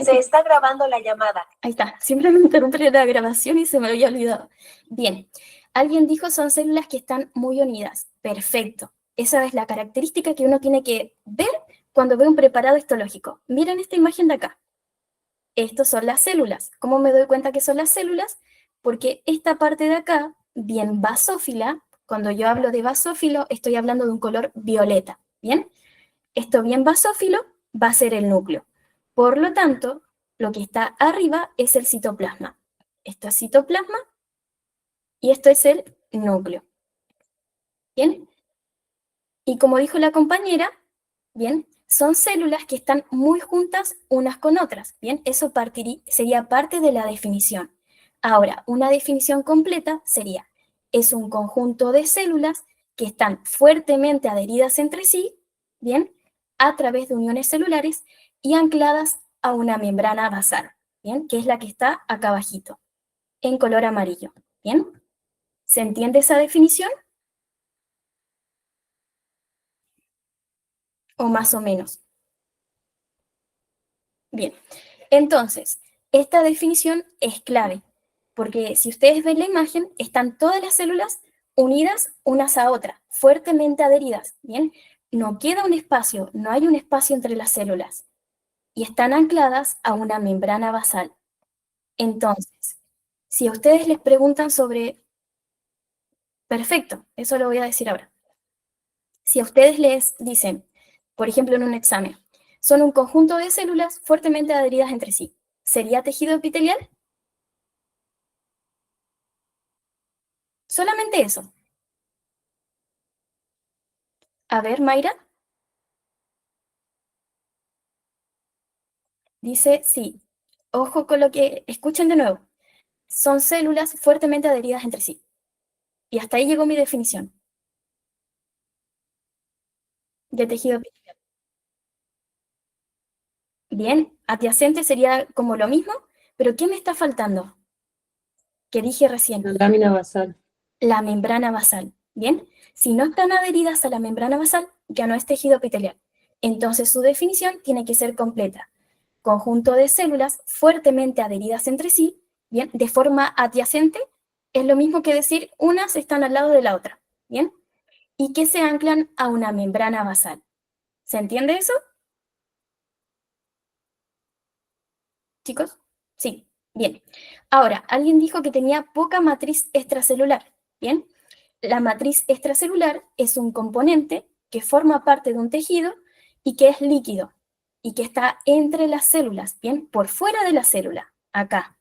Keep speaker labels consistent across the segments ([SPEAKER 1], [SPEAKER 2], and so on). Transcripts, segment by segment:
[SPEAKER 1] Se está grabando la llamada.
[SPEAKER 2] Ahí está, siempre me interrumpe la grabación y se me había olvidado. Bien, alguien dijo son células que están muy unidas. Perfecto. Esa es la característica que uno tiene que ver cuando ve un preparado histológico. Miren esta imagen de acá. Estos son las células. ¿Cómo me doy cuenta que son las células? Porque esta parte de acá, bien basófila, cuando yo hablo de basófilo, estoy hablando de un color violeta. ¿Bien? Esto bien basófilo va a ser el núcleo. Por lo tanto, lo que está arriba es el citoplasma. Esto es citoplasma y esto es el núcleo. ¿Bien? Y como dijo la compañera, ¿bien? Son células que están muy juntas unas con otras, ¿bien? Eso sería parte de la definición. Ahora, una definición completa sería, es un conjunto de células que están fuertemente adheridas entre sí, ¿bien? A través de uniones celulares y ancladas a una membrana basal, ¿bien? Que es la que está acá abajito, en color amarillo, ¿bien? ¿Se entiende esa definición? O más o menos. Bien, entonces, esta definición es clave, porque si ustedes ven la imagen, están todas las células unidas unas a otras, fuertemente adheridas, ¿bien? No queda un espacio, no hay un espacio entre las células, y están ancladas a una membrana basal. Entonces, si a ustedes les preguntan sobre... Perfecto, eso lo voy a decir ahora. Si a ustedes les dicen, por ejemplo en un examen, son un conjunto de células fuertemente adheridas entre sí, ¿sería tejido epitelial? Solamente eso. A ver, Mayra. Dice sí. Ojo con lo que... Escuchen de nuevo. Son células fuertemente adheridas entre sí. Y hasta ahí llegó mi definición de tejido epitelial. Bien, adyacente sería como lo mismo, pero ¿qué me está faltando? Que dije recién.
[SPEAKER 3] La lámina basal.
[SPEAKER 2] La membrana basal. Bien, si no están adheridas a la membrana basal, ya no es tejido epitelial. Entonces su definición tiene que ser completa. Conjunto de células fuertemente adheridas entre sí, bien, de forma adyacente, es lo mismo que decir unas están al lado de la otra, bien, y que se anclan a una membrana basal. ¿Se entiende eso? ¿Chicos? Sí, bien. Ahora, alguien dijo que tenía poca matriz extracelular, ¿bien? La matriz extracelular es un componente que forma parte de un tejido y que es líquido y que está entre las células, ¿bien? Por fuera de la célula, acá.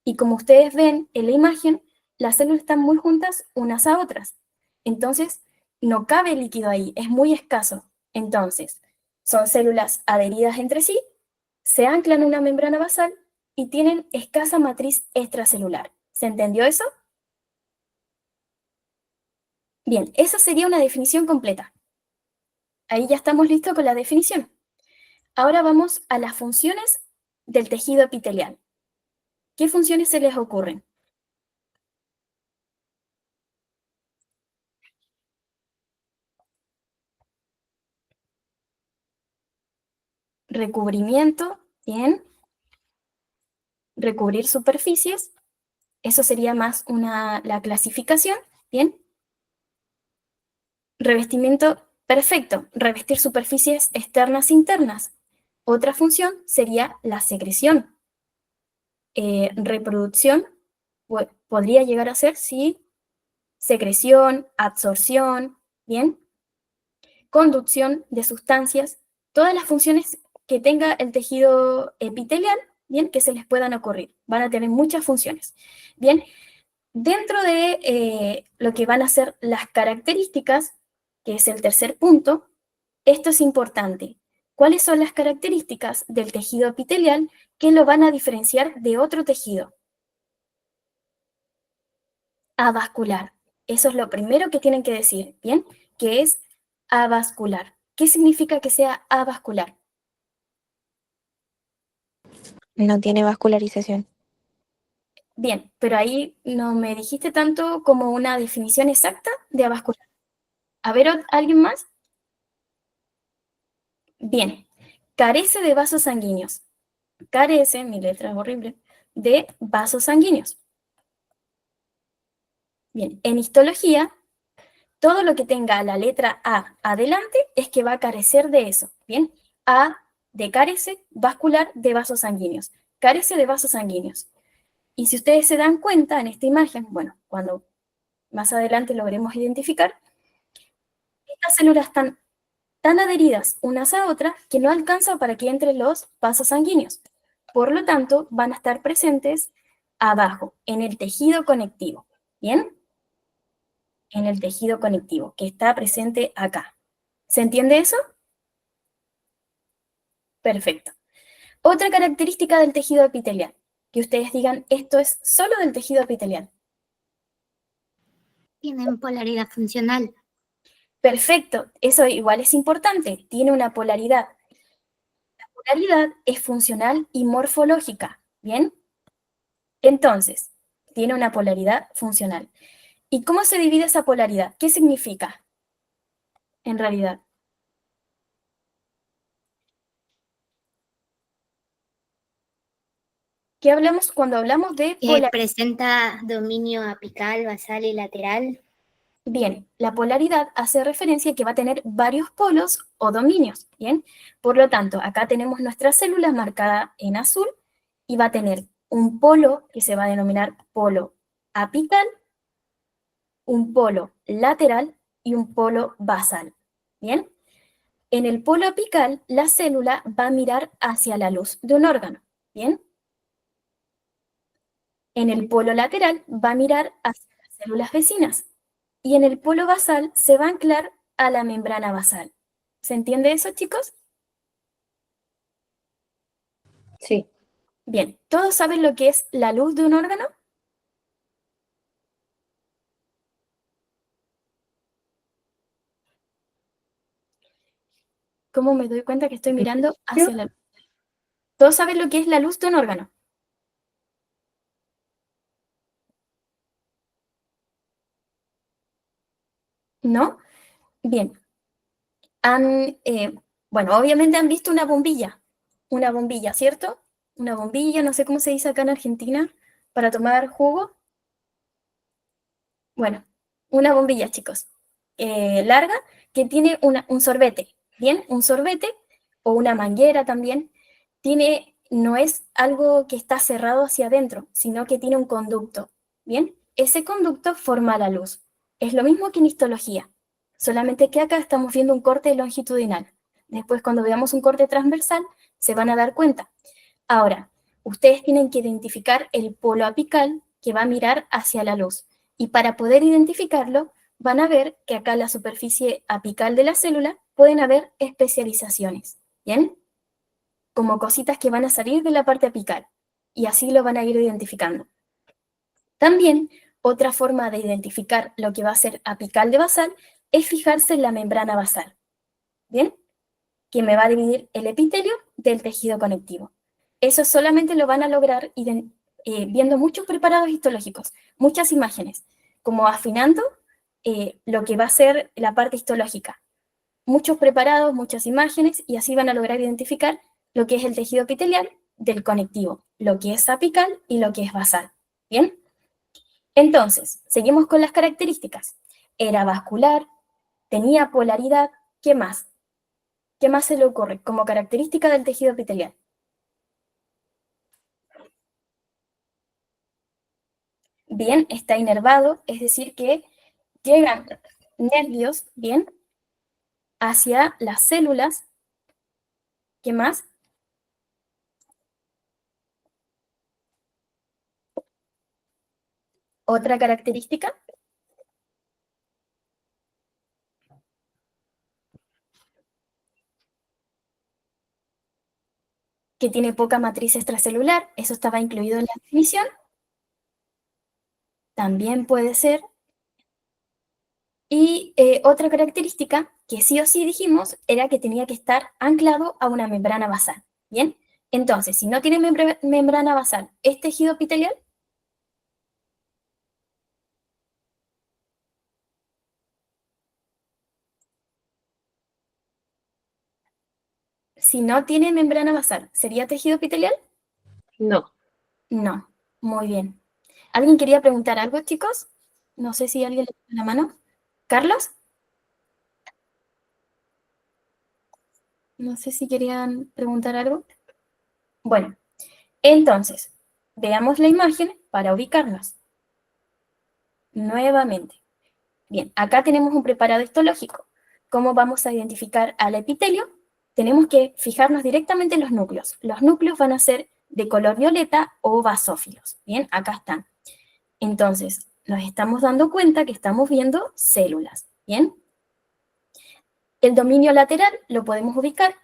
[SPEAKER 2] Y como ustedes ven en la imagen, las células están muy juntas unas a otras. Entonces, no cabe líquido ahí, es muy escaso. Entonces, son células adheridas entre sí, se anclan en una membrana basal y tienen escasa matriz extracelular. ¿Se entendió eso? Bien, esa sería una definición completa. Ahí ya estamos listos con la definición. Ahora vamos a las funciones del tejido epitelial. ¿Qué funciones se les ocurren? Recubrimiento, bien. Recubrir superficies, eso sería más la clasificación, bien. Revestimiento, perfecto, revestir superficies externas e internas. Otra función sería la secreción. Reproducción podría llegar a ser, sí, secreción, absorción, bien. Conducción de sustancias, todas las funciones que tenga el tejido epitelial, bien, que se les puedan ocurrir. Van a tener muchas funciones. Bien, dentro de lo que van a ser las características, que es el tercer punto, esto es importante. ¿Cuáles son las características del tejido epitelial que lo van a diferenciar de otro tejido? Avascular. Eso es lo primero que tienen que decir, ¿bien? Que es avascular. ¿Qué significa que sea avascular?
[SPEAKER 4] No tiene vascularización.
[SPEAKER 2] Bien, pero ahí no me dijiste tanto como una definición exacta de avascular. A ver, ¿alguien más? Bien, carece de vasos sanguíneos. carece, mi letra es horrible, de vasos sanguíneos. Bien, en histología, todo lo que tenga la letra A adelante es que va a carecer de eso. Bien, A de carece, vascular de vasos sanguíneos. Carece de vasos sanguíneos. Y si ustedes se dan cuenta en esta imagen, bueno, cuando más adelante logremos identificar, estas células están tan adheridas unas a otras que no alcanzan para que entren los vasos sanguíneos. Por lo tanto, van a estar presentes abajo, en el tejido conectivo. ¿Bien? En el tejido conectivo, que está presente acá. ¿Se entiende eso? Perfecto. Otra característica del tejido epitelial, que ustedes digan, esto es solo del tejido epitelial.
[SPEAKER 3] Tienen polaridad funcional.
[SPEAKER 2] Perfecto, eso igual es importante, tiene una polaridad. La polaridad es funcional y morfológica, ¿bien? Entonces, tiene una polaridad funcional. ¿Y cómo se divide esa polaridad? ¿Qué significa, en realidad? ¿Qué hablamos cuando hablamos de polaridad?
[SPEAKER 3] Presenta dominio apical, basal y lateral.
[SPEAKER 2] Bien, la polaridad hace referencia a que va a tener varios polos o dominios, ¿bien? Por lo tanto, acá tenemos nuestra célula marcada en azul y va a tener un polo que se va a denominar polo apical, un polo lateral y un polo basal, ¿bien? En el polo apical, la célula va a mirar hacia la luz de un órgano, ¿bien? En el polo lateral va a mirar hacia las células vecinas y en el polo basal se va a anclar a la membrana basal. ¿Se entiende eso, chicos?
[SPEAKER 4] Sí.
[SPEAKER 2] Bien, ¿todos saben lo que es la luz de un órgano? ¿Cómo me doy cuenta que estoy mirando hacia la luz? ¿Todos saben lo que es la luz de un órgano? ¿No? Bien. Bueno, obviamente han visto una bombilla, ¿cierto? Una bombilla, no sé cómo se dice acá en Argentina, para tomar jugo. Bueno, una bombilla, chicos, larga, que tiene un sorbete, ¿bien? Un sorbete o una manguera también, no es algo que está cerrado hacia adentro, sino que tiene un conducto, ¿bien? Ese conducto forma la luz. Es lo mismo que en histología, solamente que acá estamos viendo un corte longitudinal. Después, cuando veamos un corte transversal, se van a dar cuenta. Ahora, ustedes tienen que identificar el polo apical que va a mirar hacia la luz. Y para poder identificarlo, van a ver que acá en la superficie apical de la célula pueden haber especializaciones, ¿bien? Como cositas que van a salir de la parte apical. Y así lo van a ir identificando. También, otra forma de identificar lo que va a ser apical de basal es fijarse en la membrana basal, ¿bien? Que me va a dividir el epitelio del tejido conectivo. Eso solamente lo van a lograr viendo muchos preparados histológicos, muchas imágenes, como afinando lo que va a ser la parte histológica. Muchos preparados, muchas imágenes, y así van a lograr identificar lo que es el tejido epitelial del conectivo, lo que es apical y lo que es basal. ¿Bien? Entonces, seguimos con las características. Era vascular, tenía polaridad, ¿qué más? ¿Qué más se le ocurre como característica del tejido epitelial? Bien, está inervado, es decir, que llegan nervios, bien, hacia las células. ¿Qué más? Otra característica, que tiene poca matriz extracelular, eso estaba incluido en la definición. También puede ser. Y otra característica que sí o sí dijimos era que tenía que estar anclado a una membrana basal. Bien, entonces, si no tiene membrana basal, ¿es tejido epitelial? Si no tiene membrana basal, ¿sería tejido epitelial?
[SPEAKER 1] No.
[SPEAKER 2] No. Muy bien. ¿Alguien quería preguntar algo, chicos? No sé si alguien le pone la mano. ¿Carlos? No sé si querían preguntar algo. Bueno, entonces, veamos la imagen para ubicarnos. Nuevamente. Bien, acá tenemos un preparado histológico. ¿Cómo vamos a identificar al epitelio? Tenemos que fijarnos directamente en los núcleos. Los núcleos van a ser de color violeta o basófilos. Bien, acá están. Entonces, nos estamos dando cuenta que estamos viendo células. Bien. El dominio lateral lo podemos ubicar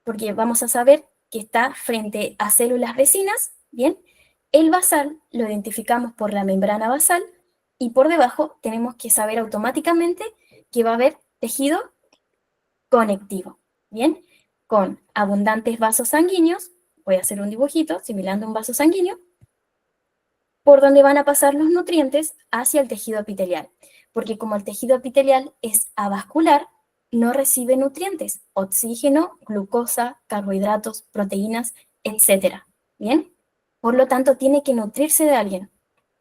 [SPEAKER 2] porque vamos a saber que está frente a células vecinas. Bien. El basal lo identificamos por la membrana basal y por debajo tenemos que saber automáticamente que va a haber tejido conectivo, ¿bien? Con abundantes vasos sanguíneos, voy a hacer un dibujito simulando un vaso sanguíneo, por donde van a pasar los nutrientes hacia el tejido epitelial, porque como el tejido epitelial es avascular, no recibe nutrientes, oxígeno, glucosa, carbohidratos, proteínas, etcétera, ¿bien? Por lo tanto, tiene que nutrirse de alguien,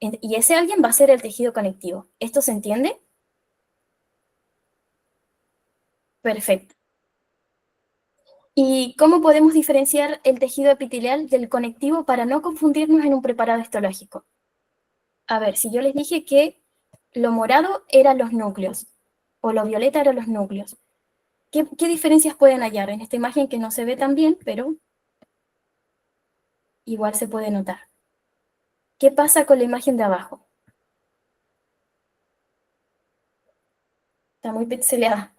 [SPEAKER 2] y ese alguien va a ser el tejido conectivo. ¿Esto se entiende? Perfecto. ¿Y cómo podemos diferenciar el tejido epitelial del conectivo para no confundirnos en un preparado histológico? A ver, si yo les dije que lo morado eran los núcleos, o lo violeta eran los núcleos, ¿qué diferencias pueden hallar en esta imagen que no se ve tan bien, pero igual se puede notar? ¿Qué pasa con la imagen de abajo? Está muy pixeleada.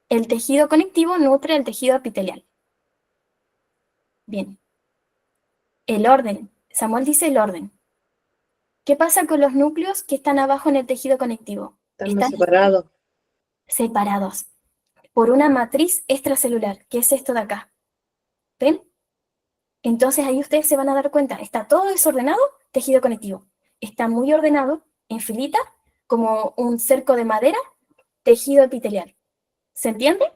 [SPEAKER 2] El tejido conectivo nutre el tejido epitelial. Bien. El orden. Samuel dice el orden. ¿Qué pasa con los núcleos que están abajo en el tejido conectivo?
[SPEAKER 1] Están separados.
[SPEAKER 2] Separados por una matriz extracelular, que es esto de acá. ¿Ven? Entonces ahí ustedes se van a dar cuenta, está todo desordenado, tejido conectivo. Está muy ordenado, en filita, como un cerco de madera, tejido epitelial. ¿Se entiende?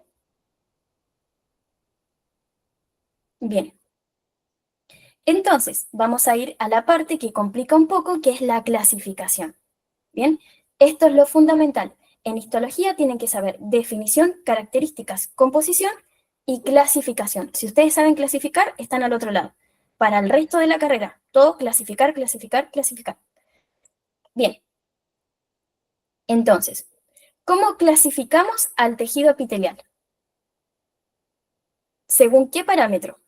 [SPEAKER 2] Bien. Entonces, vamos a ir a la parte que complica un poco, que es la clasificación. Bien, esto es lo fundamental. En histología tienen que saber definición, características, composición y clasificación. Si ustedes saben clasificar, están al otro lado. Para el resto de la carrera, todo clasificar, clasificar, clasificar. Bien, entonces, ¿cómo clasificamos al tejido epitelial? ¿Según qué parámetro?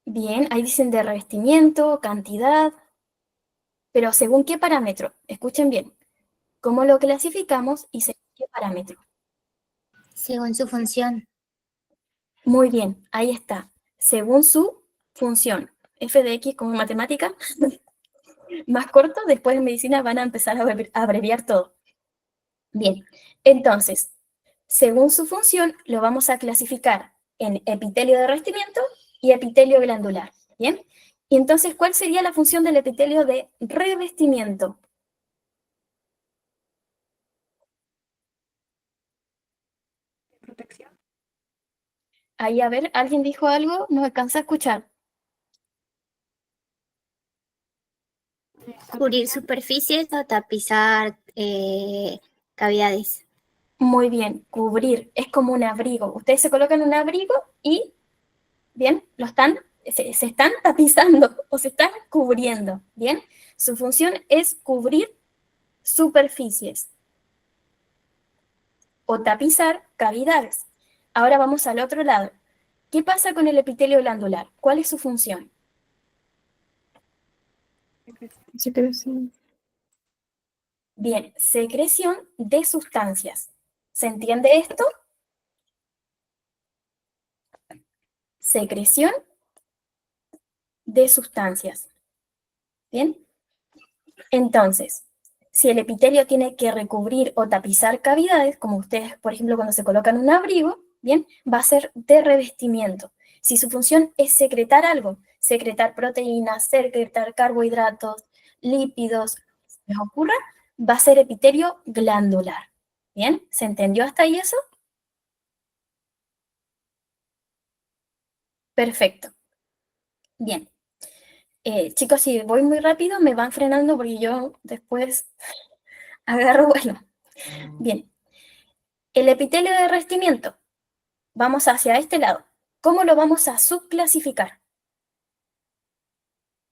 [SPEAKER 2] Bien, ahí dicen de revestimiento, cantidad, pero ¿según qué parámetro? Escuchen bien. ¿Cómo lo clasificamos y según qué parámetro?
[SPEAKER 3] Según su función.
[SPEAKER 2] Muy bien, ahí está. Según su función. F de X como matemática. Más corto, después en medicina van a empezar a abreviar todo. Bien, entonces, según su función, lo vamos a clasificar en epitelio de revestimiento y epitelio glandular. Bien, y entonces, ¿cuál sería la función del epitelio de revestimiento? Ahí, a ver, ¿alguien dijo algo? No alcanza a escuchar.
[SPEAKER 3] Cubrir superficies o tapizar cavidades.
[SPEAKER 2] Muy bien, cubrir, es como un abrigo. Ustedes se colocan un abrigo y, bien, se están tapizando o se están cubriendo, ¿bien? Su función es cubrir superficies o tapizar cavidades. Ahora vamos al otro lado. ¿Qué pasa con el epitelio glandular? ¿Cuál es su función?
[SPEAKER 4] Secreción.
[SPEAKER 2] Bien, secreción de sustancias. ¿Se entiende esto? Secreción de sustancias. ¿Bien? Entonces, si el epitelio tiene que recubrir o tapizar cavidades, como ustedes, por ejemplo, cuando se colocan un abrigo, ¿bien? Va a ser de revestimiento. Si su función es secretar algo, secretar proteínas, secretar carbohidratos, lípidos, les ocurra, va a ser epitelio glandular. ¿Bien? ¿Se entendió hasta ahí eso? Perfecto. Bien. Chicos, si voy muy rápido, me van frenando porque yo después agarro vuelo. Bien. El epitelio de revestimiento. Vamos hacia este lado. ¿Cómo lo vamos a subclasificar?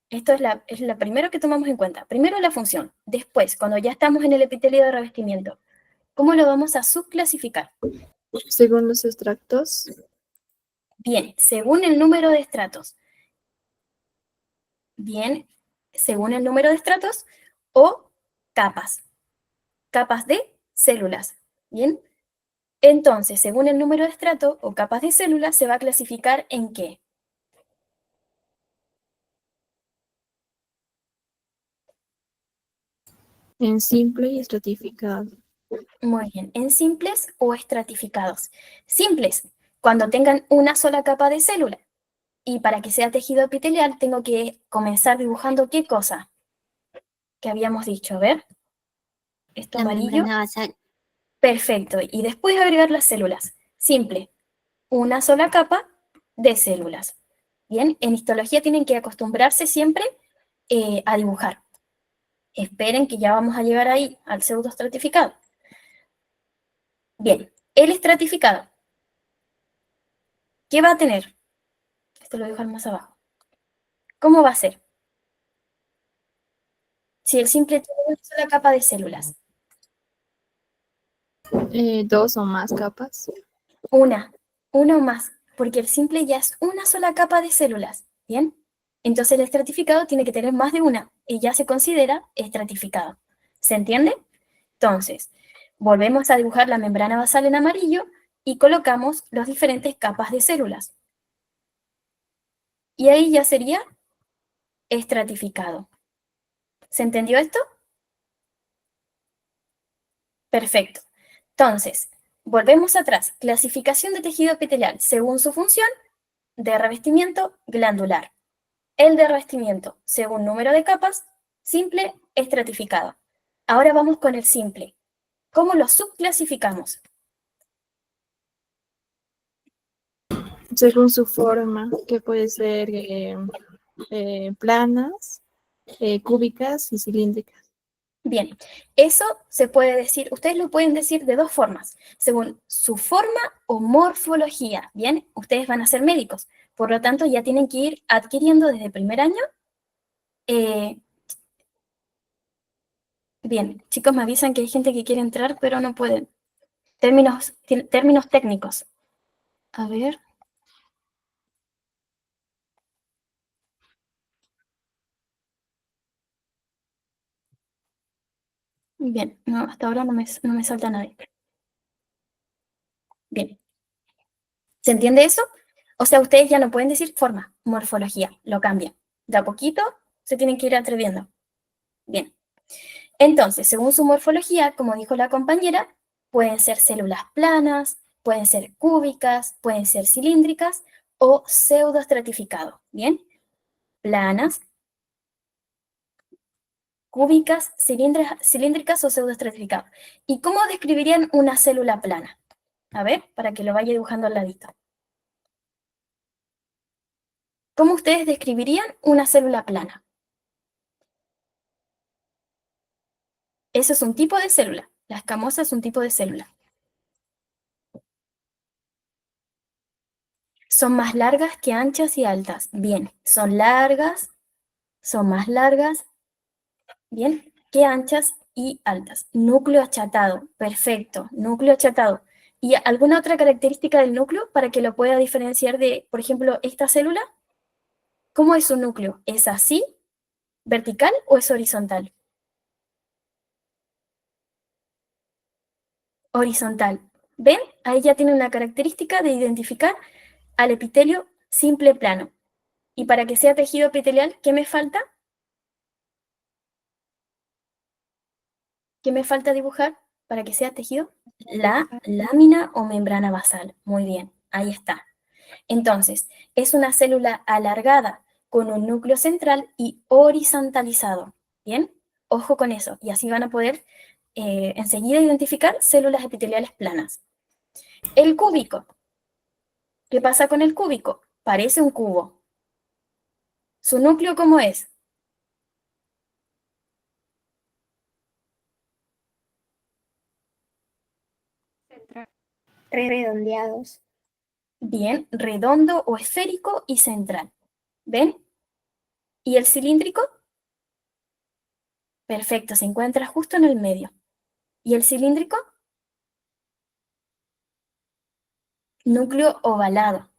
[SPEAKER 2] Esto es la primero que tomamos en cuenta. Primero la función. Después, cuando ya estamos en el epitelio de revestimiento, ¿cómo lo vamos a subclasificar?
[SPEAKER 4] Según los extractos.
[SPEAKER 2] Bien, según el número de estratos. Bien, según el número de estratos o capas. Capas de células. Bien. Entonces, según el número de estrato o capas de células, se va a clasificar ¿en qué?
[SPEAKER 4] En simple y estratificado.
[SPEAKER 2] Muy bien, en simples o estratificados. Simples, cuando tengan una sola capa de célula. Y para que sea tejido epitelial, tengo que comenzar dibujando ¿qué cosa? Que habíamos dicho, a ver. Esto
[SPEAKER 3] La
[SPEAKER 2] amarillo.
[SPEAKER 3] membrana basal.
[SPEAKER 2] Perfecto. Y después agregar las células. Simple, una sola capa de células. Bien, en histología tienen que acostumbrarse siempre a dibujar. Esperen que ya vamos a llegar ahí al pseudoestratificado. Bien, el estratificado. ¿Qué va a tener? Esto lo dejo más abajo. ¿Cómo va a ser? Si el simple tiene una sola capa de células.
[SPEAKER 4] Dos o más capas.
[SPEAKER 2] Una o más, porque el simple ya es una sola capa de células. ¿Bien? Entonces el estratificado tiene que tener más de una y ya se considera estratificado. ¿Se entiende? Entonces, volvemos a dibujar la membrana basal en amarillo y colocamos las diferentes capas de células. Y ahí ya sería estratificado. ¿Se entendió esto? Perfecto. Entonces, volvemos atrás. Clasificación de tejido epitelial según su función de revestimiento glandular. El de revestimiento según número de capas, simple, estratificado. Ahora vamos con el simple. ¿Cómo lo subclasificamos?
[SPEAKER 4] Según su forma, que puede ser planas, cúbicas y cilíndricas.
[SPEAKER 2] Bien, eso se puede decir, ustedes lo pueden decir de dos formas, según su forma o morfología. Bien, ustedes van a ser médicos, por lo tanto ya tienen que ir adquiriendo desde el primer año. Bien, chicos me avisan que hay gente que quiere entrar, pero no pueden. Términos técnicos. A ver. Bien, no, hasta ahora no me salta nadie. Bien. ¿Se entiende eso? O sea, ustedes ya no pueden decir forma, morfología, lo cambian. De a poquito se tienen que ir atreviendo. Bien. Entonces, según su morfología, como dijo la compañera, pueden ser células planas, pueden ser cúbicas, pueden ser cilíndricas o pseudoestratificado. ¿Bien? Planas, cúbicas, cilíndricas o pseudoestratificado. ¿Y cómo describirían una célula plana? A ver, para que lo vaya dibujando al ladito. ¿Cómo ustedes describirían una célula plana? Eso es un tipo de célula. La escamosa es un tipo de célula. Son más largas que anchas y altas. Bien, son largas, son más largas, bien, que anchas y altas. Núcleo achatado, perfecto, núcleo achatado. ¿Y alguna otra característica del núcleo para que lo pueda diferenciar de, por ejemplo, esta célula? ¿Cómo es su núcleo? ¿Es así, vertical o es horizontal? Horizontal. ¿Ven? Ahí ya tiene una característica de identificar al epitelio simple plano. Y para que sea tejido epitelial, ¿qué me falta? ¿Qué me falta dibujar para que sea tejido? La lámina o membrana basal. Muy bien, ahí está. Entonces, es una célula alargada con un núcleo central y horizontalizado. ¿Bien? Ojo con eso, y así van a poder enseguida identificar células epiteliales planas. El cúbico. ¿Qué pasa con el cúbico? Parece un cubo. ¿Su núcleo cómo es?
[SPEAKER 3] Redondeados.
[SPEAKER 2] Bien, redondo o esférico y central. ¿Ven? ¿Y el cilíndrico? Perfecto, se encuentra justo en el medio. ¿Y el cilíndrico? Núcleo ovalado.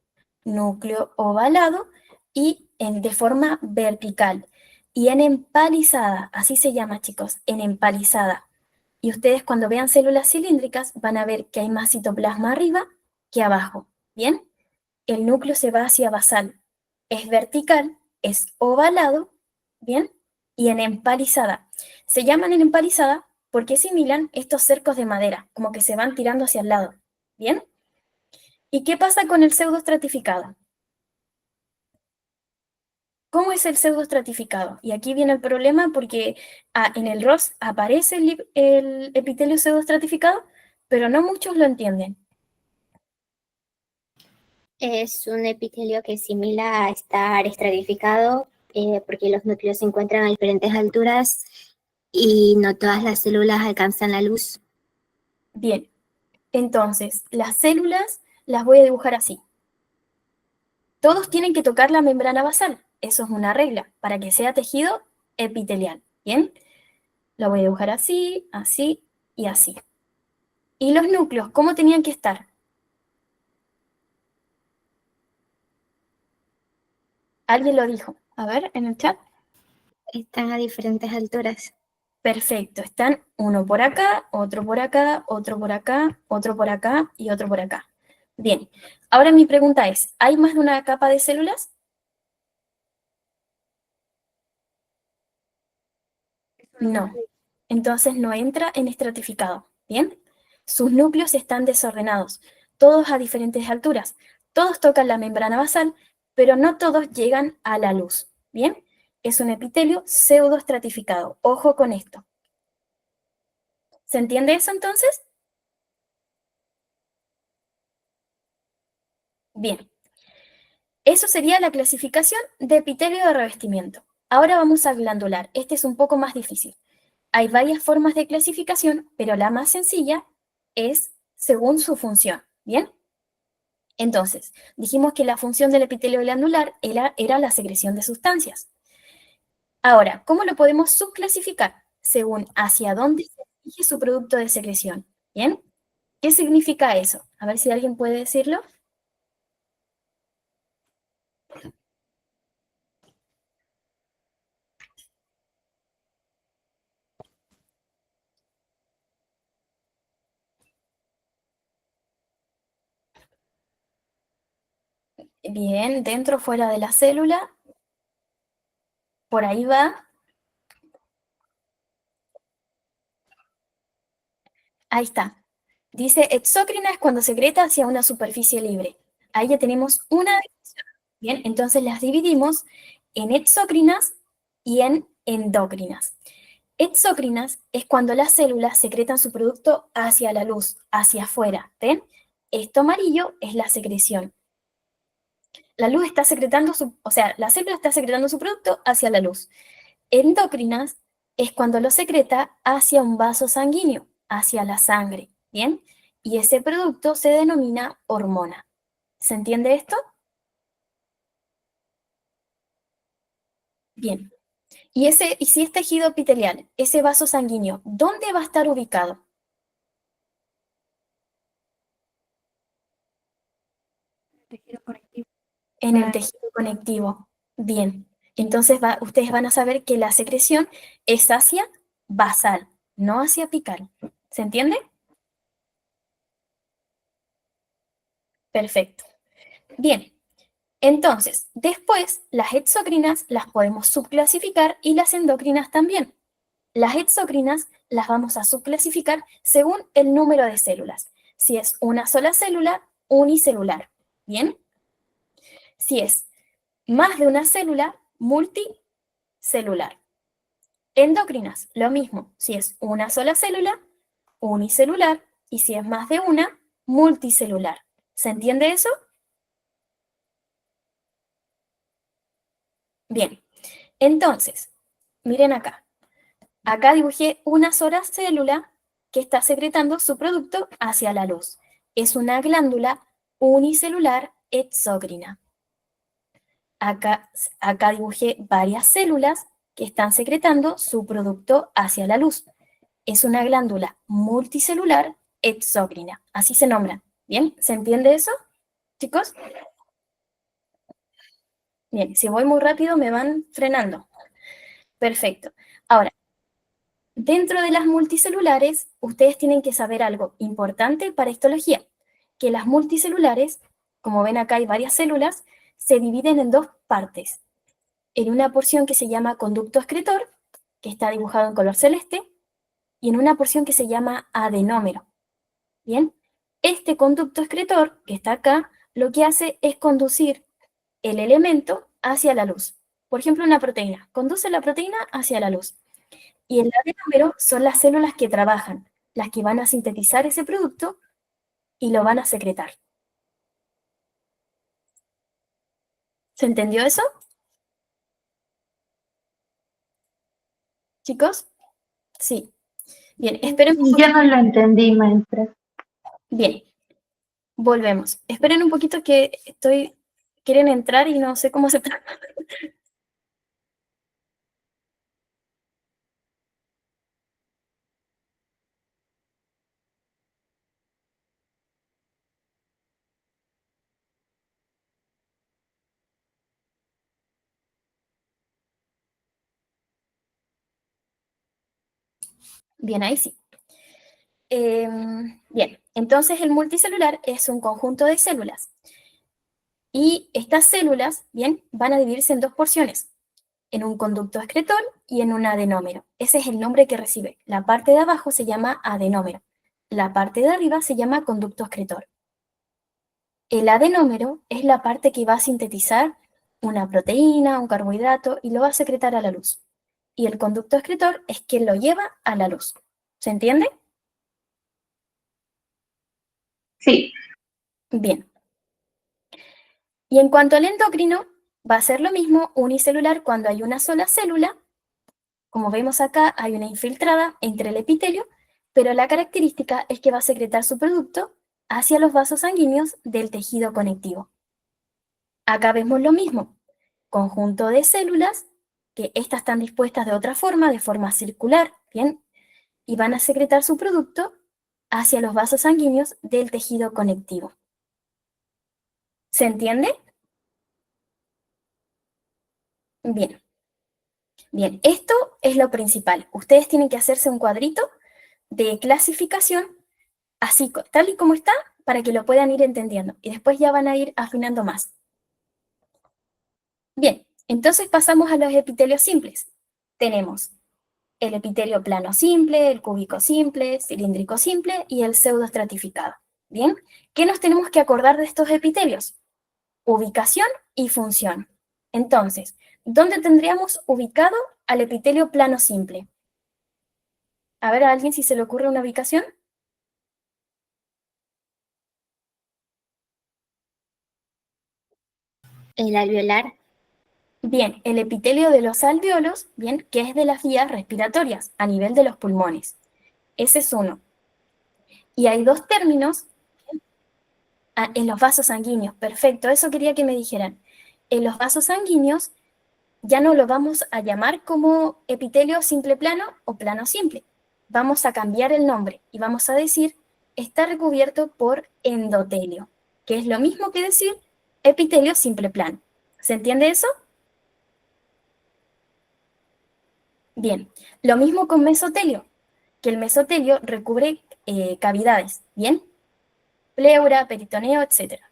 [SPEAKER 2] Núcleo ovalado y de forma vertical. Y en empalizada, así se llama, chicos, en empalizada. Y ustedes cuando vean células cilíndricas van a ver que hay más citoplasma arriba que abajo. ¿Bien? El núcleo se va hacia basal. Es vertical, es ovalado, ¿bien? Y en empalizada. Se llaman en empalizada porque similan estos cercos de madera, como que se van tirando hacia el lado, ¿bien? ¿Y qué pasa con el pseudoestratificado? ¿Cómo es el pseudoestratificado? Y aquí viene el problema porque en el ROS aparece el epitelio pseudoestratificado, pero no muchos lo entienden.
[SPEAKER 3] Es un epitelio que simila a estar estratificado porque los núcleos se encuentran a diferentes alturas y no todas las células alcanzan la luz.
[SPEAKER 2] Bien, entonces las células las voy a dibujar así. Todos tienen que tocar la membrana basal, eso es una regla, para que sea tejido epitelial, ¿bien? Lo voy a dibujar así, así y así. ¿Y los núcleos cómo tenían que estar? ¿Alguien lo dijo? A ver, en el chat.
[SPEAKER 3] Están a diferentes alturas.
[SPEAKER 2] Perfecto, están uno por acá, otro por acá, otro por acá, otro por acá y otro por acá. Bien, ahora mi pregunta es, ¿hay más de una capa de células? No, entonces no entra en estratificado, ¿bien? Sus núcleos están desordenados, todos a diferentes alturas. Todos tocan la membrana basal, pero no todos llegan a la luz, ¿bien? Es un epitelio pseudoestratificado. Ojo con esto. ¿Se entiende eso entonces? Bien. Eso sería la clasificación de epitelio de revestimiento. Ahora vamos a glandular. Este es un poco más difícil. Hay varias formas de clasificación, pero la más sencilla es según su función. ¿Bien? Entonces, dijimos que la función del epitelio glandular era la secreción de sustancias. Ahora, ¿cómo lo podemos subclasificar? Según hacia dónde se dirige su producto de secreción. ¿Bien? ¿Qué significa eso? A ver si alguien puede decirlo. Bien, dentro o fuera de la célula. Por ahí va. Ahí está. Dice exócrina es cuando secreta hacia una superficie libre. Ahí ya tenemos una división. Bien, entonces las dividimos en exócrinas y en endócrinas. Exócrinas es cuando las células secretan su producto hacia la luz, hacia afuera. ¿Ven? Esto amarillo es la secreción. La luz está secretando la célula está secretando su producto hacia la luz. Endócrinas es cuando lo secreta hacia un vaso sanguíneo, hacia la sangre, ¿bien? Y ese producto se denomina hormona. ¿Se entiende esto? Bien. Y si es tejido epitelial, ese vaso sanguíneo, ¿dónde va a estar ubicado? En el tejido conectivo. Bien. Entonces ustedes van a saber que la secreción es hacia basal, no hacia apical. ¿Se entiende? Perfecto. Bien. Entonces, después, las exócrinas las podemos subclasificar y las endócrinas también. Las exócrinas las vamos a subclasificar según el número de células. Si es una sola célula, unicelular. ¿Bien? Si es más de una célula, multicelular. Endocrinas, lo mismo. Si es una sola célula, unicelular, y si es más de una, multicelular. ¿Se entiende eso? Bien. Entonces, miren acá. Acá dibujé una sola célula que está secretando su producto hacia la luz. Es una glándula unicelular exócrina. Acá dibujé varias células que están secretando su producto hacia la luz. Es una glándula multicelular exócrina. Así se nombra. ¿Bien? ¿Se entiende eso, chicos? Bien, si voy muy rápido me van frenando. Perfecto. Ahora, dentro de las multicelulares, ustedes tienen que saber algo importante para histología, que las multicelulares, como ven acá hay varias células, se dividen en dos partes. En una porción que se llama conducto excretor, que está dibujado en color celeste, y en una porción que se llama adenómero. ¿Bien? Este conducto excretor, que está acá, lo que hace es conducir el elemento hacia la luz. Por ejemplo, una proteína. Conduce la proteína hacia la luz. Y el adenómero son las células que trabajan, las que van a sintetizar ese producto y lo van a secretar. ¿Se entendió eso? ¿Chicos? Sí. Bien, esperen un
[SPEAKER 5] Yo
[SPEAKER 2] poquito.
[SPEAKER 5] no lo entendí, maestra.
[SPEAKER 2] Bien, volvemos. Esperen un poquito que quieren entrar y no sé cómo se trata. Bien, ahí sí. Bien, entonces el multicelular es un conjunto de células. Y estas células, bien, van a dividirse en dos porciones, en un conducto excretor y en un adenómero. Ese es el nombre que recibe. La parte de abajo se llama adenómero. La parte de arriba se llama conducto excretor. El adenómero es la parte que va a sintetizar una proteína, un carbohidrato, y lo va a secretar a la luz. Y el conducto excretor es quien lo lleva a la luz. ¿Se entiende?
[SPEAKER 5] Sí.
[SPEAKER 2] Bien. Y en cuanto al endocrino, va a ser lo mismo unicelular cuando hay una sola célula. Como vemos acá, hay una infiltrada entre el epitelio, pero la característica es que va a secretar su producto hacia los vasos sanguíneos del tejido conectivo. Acá vemos lo mismo, conjunto de células, que estas están dispuestas de otra forma, de forma circular, ¿bien? Y van a secretar su producto hacia los vasos sanguíneos del tejido conectivo. ¿Se entiende? Bien. Bien, esto es lo principal. Ustedes tienen que hacerse un cuadrito de clasificación, así tal y como está, para que lo puedan ir entendiendo. Y después ya van a ir afinando más. Bien, entonces pasamos a los epitelios simples. Tenemos el epitelio plano simple, el cúbico simple, cilíndrico simple y el pseudoestratificado. Bien, ¿qué nos tenemos que acordar de estos epitelios? Ubicación y función. Entonces, ¿dónde tendríamos ubicado al epitelio plano simple? A ver, ¿a alguien si se le ocurre una ubicación?
[SPEAKER 3] El alveolar.
[SPEAKER 2] Bien, el epitelio de los alvéolos, bien, que es de las vías respiratorias, a nivel de los pulmones. Ese es uno. Y hay dos términos en los vasos sanguíneos. Perfecto, eso quería que me dijeran. En los vasos sanguíneos ya no lo vamos a llamar como epitelio simple plano o plano simple. Vamos a cambiar el nombre y vamos a decir está recubierto por endotelio, que es lo mismo que decir epitelio simple plano. ¿Se entiende eso? Bien, lo mismo con mesotelio, que el mesotelio recubre cavidades, ¿bien? Pleura, peritoneo, etc.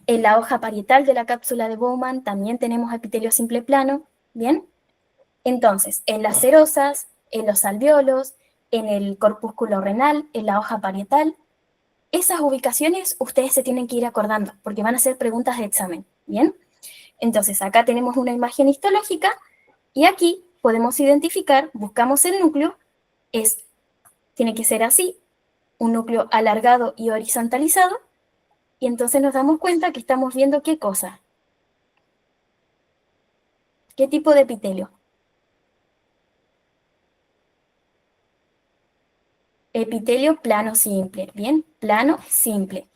[SPEAKER 2] En la hoja parietal de la cápsula de Bowman también tenemos epitelio simple plano, ¿bien? Entonces, en las serosas, en los alvéolos, en el corpúsculo renal, en la hoja parietal, esas ubicaciones ustedes se tienen que ir acordando, porque van a ser preguntas de examen, ¿bien? Entonces, acá tenemos una imagen histológica, y aquí podemos identificar, buscamos el núcleo, tiene que ser así, un núcleo alargado y horizontalizado, y entonces nos damos cuenta que estamos viendo ¿qué cosa? ¿Qué tipo de epitelio? Epitelio plano simple, ¿bien? Plano simple.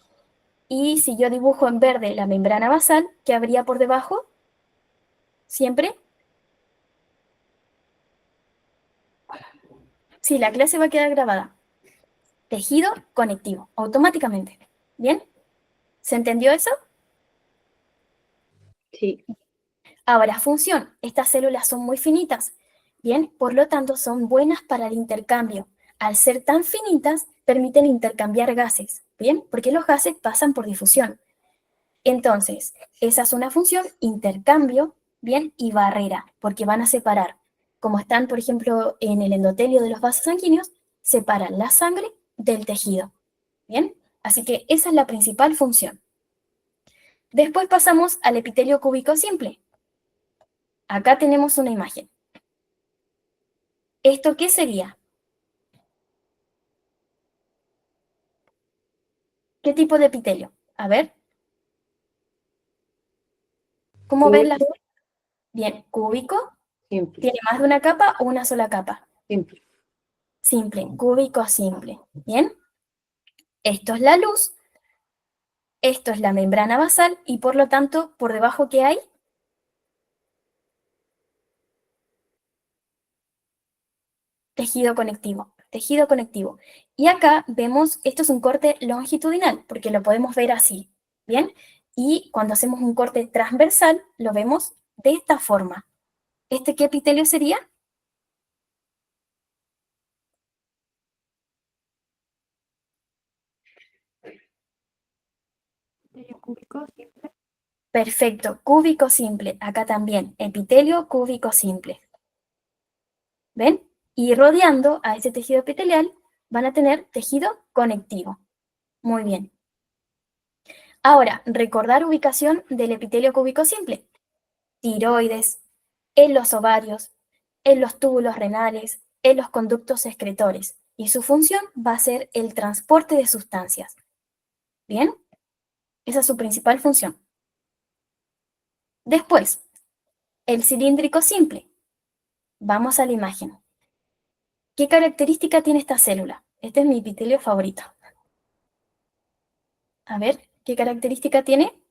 [SPEAKER 2] Y si yo dibujo en verde la membrana basal, ¿qué habría por debajo? ¿Siempre? Sí, la clase va a quedar grabada. Tejido conectivo, automáticamente. ¿Bien? ¿Se entendió eso?
[SPEAKER 5] Sí.
[SPEAKER 2] Ahora, función. Estas células son muy finitas. Bien, por lo tanto, son buenas para el intercambio. Al ser tan finitas, permiten intercambiar gases. Bien, porque los gases pasan por difusión. Entonces, esa es una función, intercambio, bien, y barrera, porque van a separar. Como están, por ejemplo, en el endotelio de los vasos sanguíneos, separan la sangre del tejido. Bien, así que esa es la principal función. Después pasamos al epitelio cúbico simple. Acá tenemos una imagen. ¿Esto qué sería? ¿Qué tipo de epitelio? A ver. ¿Cómo ven las? Bien, cúbico.
[SPEAKER 5] Simple.
[SPEAKER 2] ¿Tiene más de una capa o una sola capa?
[SPEAKER 5] Simple.
[SPEAKER 2] Simple, cúbico simple. Bien. Esto es la luz. Esto es la membrana basal y por lo tanto, por debajo, ¿qué hay? Tejido conectivo, tejido conectivo. Y acá vemos, esto es un corte longitudinal, porque lo podemos ver así, ¿bien? Y cuando hacemos un corte transversal, lo vemos de esta forma. ¿Este qué epitelio sería?
[SPEAKER 4] Epitelio cúbico simple.
[SPEAKER 2] Perfecto, cúbico simple. Acá también, epitelio cúbico simple. ¿Ven? Y rodeando a ese tejido epitelial van a tener tejido conectivo. Muy bien. Ahora, recordar ubicación del epitelio cúbico simple. Tiroides, en los ovarios, en los túbulos renales, en los conductos excretores. Y su función va a ser el transporte de sustancias. ¿Bien? Esa es su principal función. Después, el cilíndrico simple. Vamos a la imagen. ¿Qué característica tiene esta célula? Este es mi epitelio favorito. A ver, ¿qué característica tiene?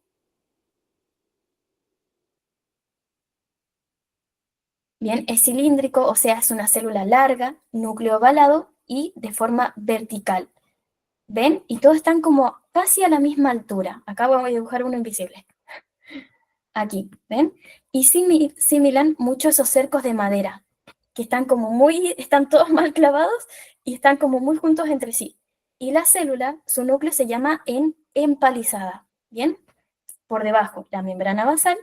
[SPEAKER 2] Bien, es cilíndrico, o sea, es una célula larga, núcleo ovalado y de forma vertical. ¿Ven? Y todos están como casi a la misma altura. Acá voy a dibujar uno invisible. Aquí, ¿ven? Y similan mucho esos cercos de madera, que están todos mal clavados y están como muy juntos entre sí. Y la célula, su núcleo se llama empalizada, ¿bien? Por debajo la membrana basal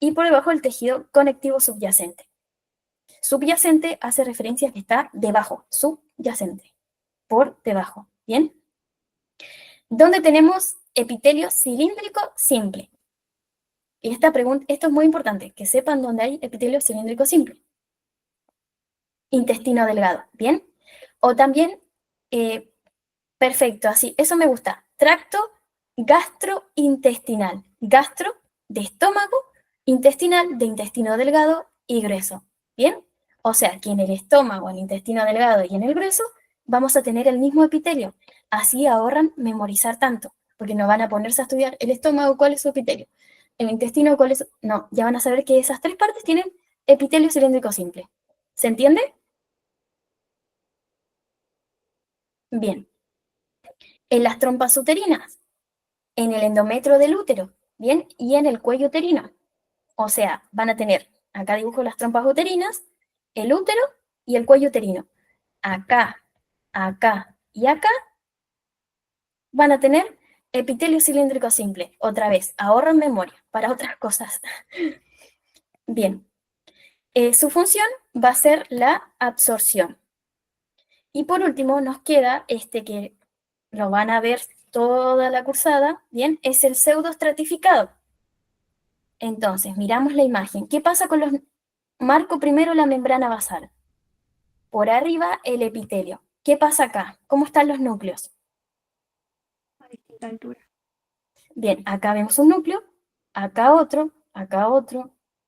[SPEAKER 2] y por debajo el tejido conectivo subyacente. Subyacente hace referencia a que está debajo, subyacente, por debajo, ¿bien? Donde tenemos epitelio cilíndrico simple. Y esto es muy importante, que sepan dónde hay epitelio cilíndrico simple. Intestino delgado, ¿bien? O también, perfecto, así, eso me gusta. Tracto gastrointestinal. Gastro de estómago, intestinal de intestino delgado y grueso, ¿bien? O sea, que en el estómago, en el intestino delgado y en el grueso, vamos a tener el mismo epitelio. Así ahorran memorizar tanto, porque no van a ponerse a estudiar el estómago, cuál es su epitelio. El intestino, cuál es. No, ya van a saber que esas tres partes tienen epitelio cilíndrico simple. ¿Se entiende? Bien. En las trompas uterinas, en el endometrio del útero, ¿bien? Y en el cuello uterino. O sea, van a tener, acá dibujo las trompas uterinas, el útero y el cuello uterino. Acá, acá y acá van a tener epitelio cilíndrico simple. Otra vez, ahorran memoria para otras cosas. Bien. Su función va a ser la absorción. Y por último nos queda este que lo van a ver toda la cursada, ¿bien? Es el pseudoestratificado. Entonces, miramos la imagen. ¿Qué pasa con los Marco primero la membrana basal. Por arriba el epitelio. ¿Qué pasa acá? ¿Cómo están los núcleos?
[SPEAKER 4] A distinta altura.
[SPEAKER 2] Bien, acá vemos un núcleo, acá otro,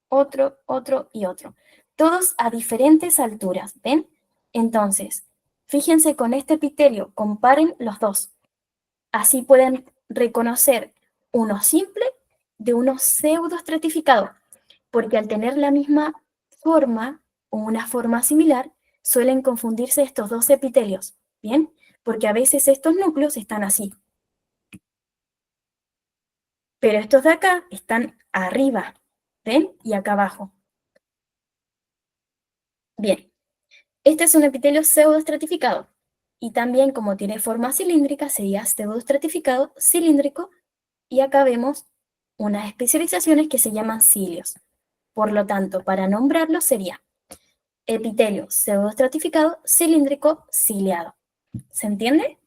[SPEAKER 2] otro y otro. Todos a diferentes alturas, ¿ven? Entonces, fíjense con este epitelio, comparen los dos. Así pueden reconocer uno simple de uno pseudoestratificado, porque al tener la misma forma o una forma similar, suelen confundirse estos dos epitelios, ¿bien? Porque a veces estos núcleos están así, pero estos de acá están arriba, ¿ven? Y acá abajo. Bien, este es un epitelio pseudoestratificado, y también como tiene forma cilíndrica, sería pseudoestratificado cilíndrico, y acá vemos unas especializaciones que se llaman cilios. Por lo tanto, para nombrarlo sería epitelio pseudoestratificado cilíndrico ciliado. ¿Se entiende?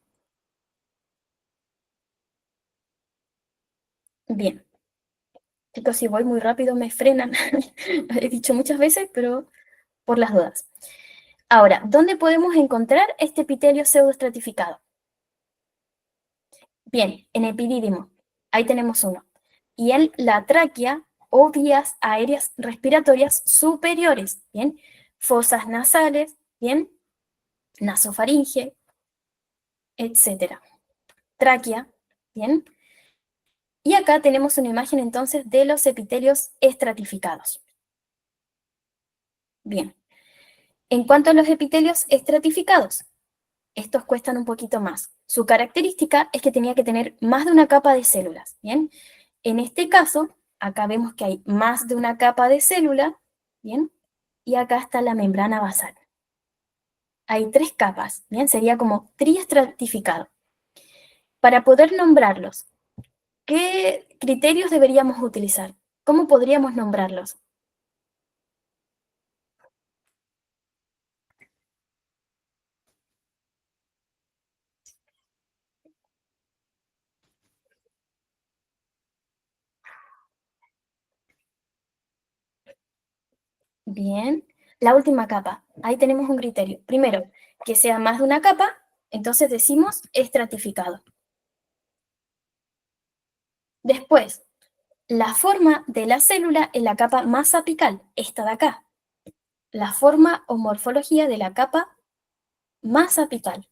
[SPEAKER 2] Bien. Chicos, si voy muy rápido me frenan. Lo he dicho muchas veces, pero por las dudas. Ahora, ¿dónde podemos encontrar este epitelio pseudoestratificado? Bien, en epidídimo. Ahí tenemos uno. Y en la tráquea o vías aéreas respiratorias superiores. Bien, fosas nasales, bien, nasofaringe, etcétera. Tráquea, bien. Y acá tenemos una imagen entonces de los epitelios estratificados. Bien. En cuanto a los epitelios estratificados, estos cuestan un poquito más. Su característica es que tenía que tener más de una capa de células, ¿bien? En este caso, acá vemos que hay más de una capa de célula, ¿bien? Y acá está la membrana basal. Hay 3 capas, ¿bien? Sería como triestratificado. Para poder nombrarlos, ¿qué criterios deberíamos utilizar? ¿Cómo podríamos nombrarlos? Bien. La última capa. Ahí tenemos un criterio. Primero, que sea más de una capa, entonces decimos estratificado. Después, la forma de la célula en la capa más apical, esta de acá. La forma o morfología de la capa más apical.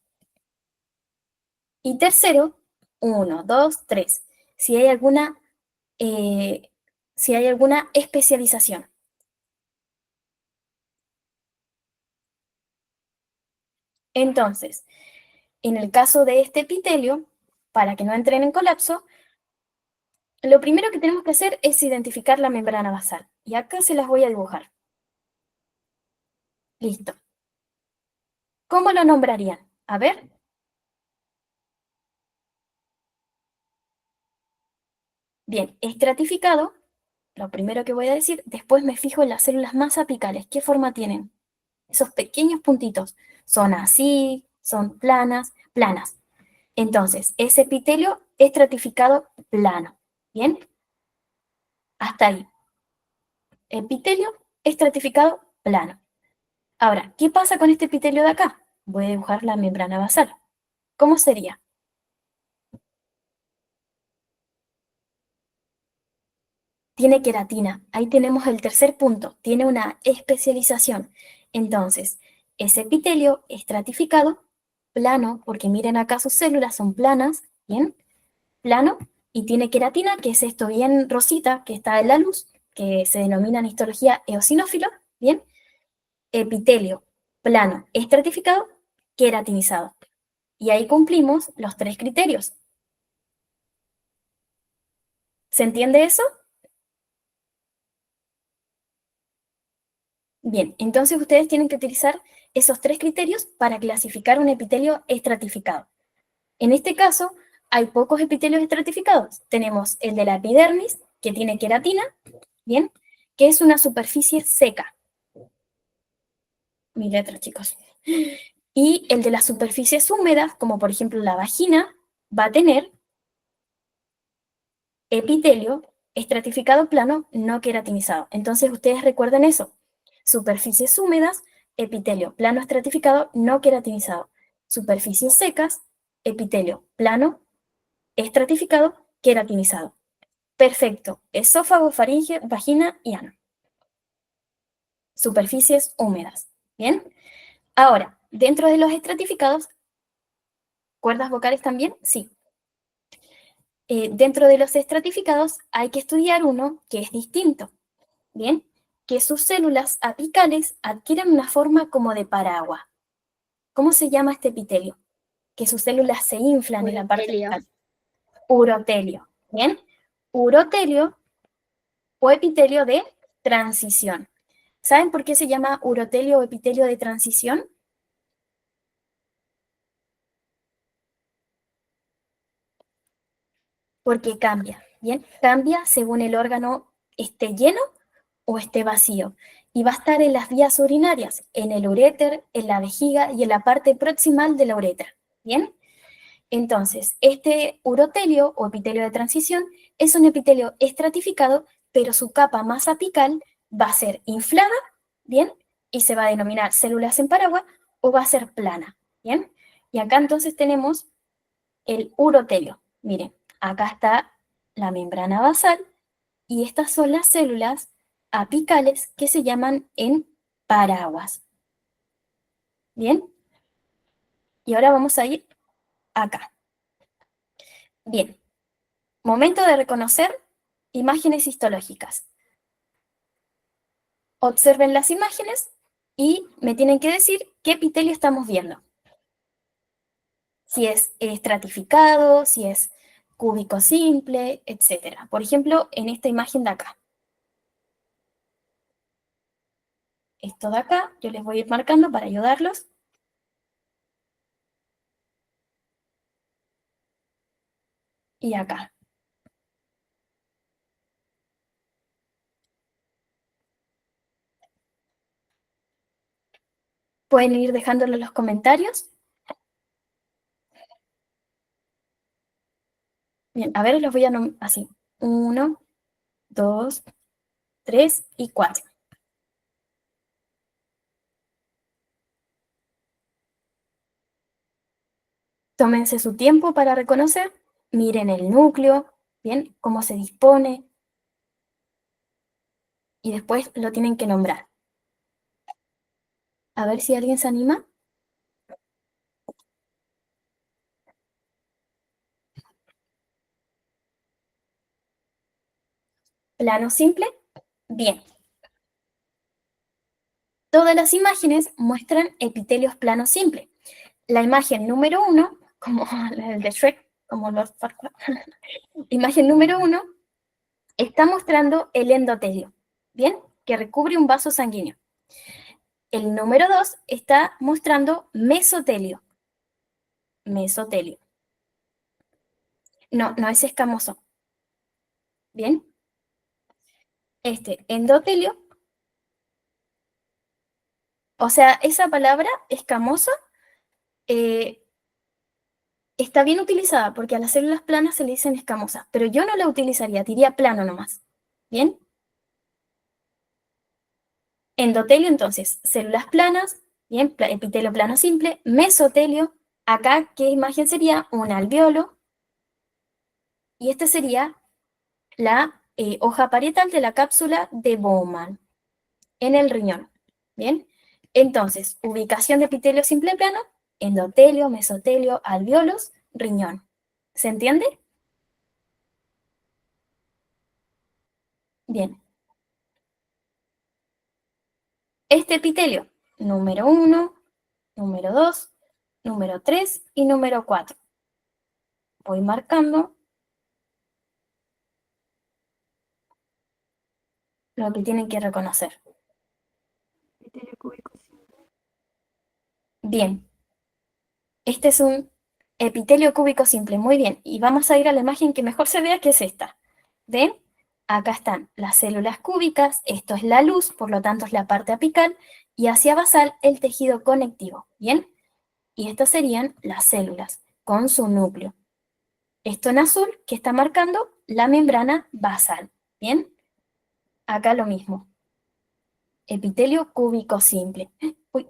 [SPEAKER 2] Y tercero, 1, 2, 3. Si hay alguna, si hay alguna especialización. Entonces, en el caso de este epitelio, para que no entren en colapso, lo primero que tenemos que hacer es identificar la membrana basal. Y acá se las voy a dibujar. Listo. ¿Cómo lo nombrarían? A ver. Bien, estratificado, lo primero que voy a decir, después me fijo en las células más apicales. ¿Qué forma tienen? Esos pequeños puntitos. ¿Son así? ¿Son planas? Planas. Entonces, ese epitelio estratificado plano. ¿Bien? Hasta ahí. Epitelio estratificado plano. Ahora, ¿qué pasa con este epitelio de acá? Voy a dibujar la membrana basal. ¿Cómo sería? Tiene queratina. Ahí tenemos el tercer punto. Tiene una especialización. Entonces, ese epitelio estratificado, plano, porque miren acá sus células son planas, ¿bien? Plano, y tiene queratina, que es esto bien rosita, que está en la luz, que se denomina en histología eosinófilo, ¿bien? Epitelio, plano, estratificado, queratinizado. Y ahí cumplimos los 3 criterios. ¿Se entiende eso? Bien, entonces ustedes tienen que utilizar esos 3 criterios para clasificar un epitelio estratificado. En este caso, hay pocos epitelios estratificados. Tenemos el de la epidermis, que tiene queratina, ¿bien? Que es una superficie seca. Mi letra, chicos. Y el de las superficies húmedas, como por ejemplo la vagina, va a tener epitelio estratificado plano no queratinizado. Entonces ustedes recuerden eso. Superficies húmedas, epitelio plano estratificado no queratinizado. Superficies secas, epitelio plano estratificado queratinizado. Perfecto. Esófago, faringe, vagina y ano. Superficies húmedas. ¿Bien? Ahora, dentro de los estratificados, ¿cuerdas vocales también? Sí. Dentro de los estratificados hay que estudiar uno que es distinto. ¿Bien? Que sus células apicales adquieren una forma como de paraguas. ¿Cómo se llama este epitelio? Que sus células se inflan en la parte
[SPEAKER 3] Urotelio.
[SPEAKER 2] apical. Urotelio. ¿Bien? Urotelio o epitelio de transición. ¿Saben por qué se llama urotelio o epitelio de transición? Porque cambia, ¿bien? Cambia según el órgano esté lleno o esté vacío. Y va a estar en las vías urinarias, en el uréter, en la vejiga y en la parte proximal de la uretra, ¿bien? Entonces, este urotelio o epitelio de transición es un epitelio estratificado, pero su capa más apical va a ser inflada, ¿bien? Y se va a denominar células en paraguas o va a ser plana, ¿bien? Y acá entonces tenemos el urotelio. Miren, acá está la membrana basal y estas son las células apicales que se llaman en paraguas. ¿Bien? Y ahora vamos a ir acá. Bien, momento de reconocer imágenes histológicas. Observen las imágenes y me tienen que decir qué epitelio estamos viendo. Si es estratificado, si es cúbico simple, etc. Por ejemplo, en esta imagen de acá. Esto de acá, yo les voy a ir marcando para ayudarlos. Y acá. Pueden ir dejándolo en los comentarios. Bien, a ver, los voy a nombrar así. 1, 2, 3 y 4. Tómense su tiempo para reconocer. Miren el núcleo, bien, cómo se dispone. Y después lo tienen que nombrar. A ver si alguien se anima. Plano simple. Bien. Todas las imágenes muestran epitelios planos simples. La imagen número 1, como el de Shrek, como Lord Farquaad, imagen número 1 está mostrando el endotelio, ¿bien? Que recubre un vaso sanguíneo. El número 2 está mostrando mesotelio. Mesotelio. No, no es escamoso. ¿Bien? Este endotelio, o sea, esa palabra escamosa está bien utilizada porque a las células planas se le dicen escamosas, pero yo no la utilizaría, diría plano nomás. ¿Bien? Endotelio, entonces, células planas, bien, epitelio plano simple, mesotelio, acá, ¿qué imagen sería? Un alveolo, y este sería la hoja parietal de la cápsula de Bowman, en el riñón, ¿bien? Entonces, ubicación de epitelio simple plano, endotelio, mesotelio, alveolos, riñón. ¿Se entiende? Bien. Este epitelio, número 1, número 2, número 3 y número 4. Voy marcando lo que tienen que reconocer.
[SPEAKER 4] Epitelio cúbico simple.
[SPEAKER 2] Bien. Este es un epitelio cúbico simple. Muy bien. Y vamos a ir a la imagen que mejor se vea, que es esta. ¿Ven? Acá están las células cúbicas. Esto es la luz, por lo tanto es la parte apical. Y hacia basal el tejido conectivo. ¿Bien? Y estas serían las células con su núcleo. Esto en azul que está marcando la membrana basal. ¿Bien? Acá lo mismo. epitelio cúbico simple. Uy,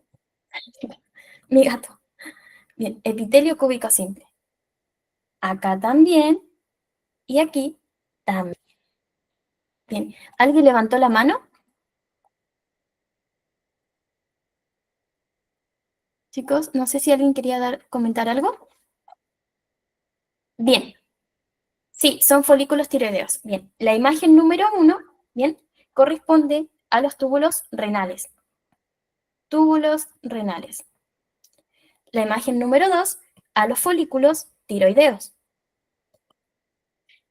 [SPEAKER 2] mi gato. Bien, epitelio cúbico simple. Acá también, y aquí también. Bien, ¿alguien levantó la mano? Chicos, no sé si alguien quería comentar algo. Bien, sí, son folículos tiroideos. Bien, la imagen número 1, bien, corresponde a los túbulos renales. Túbulos renales. La imagen número 2, a los folículos tiroideos.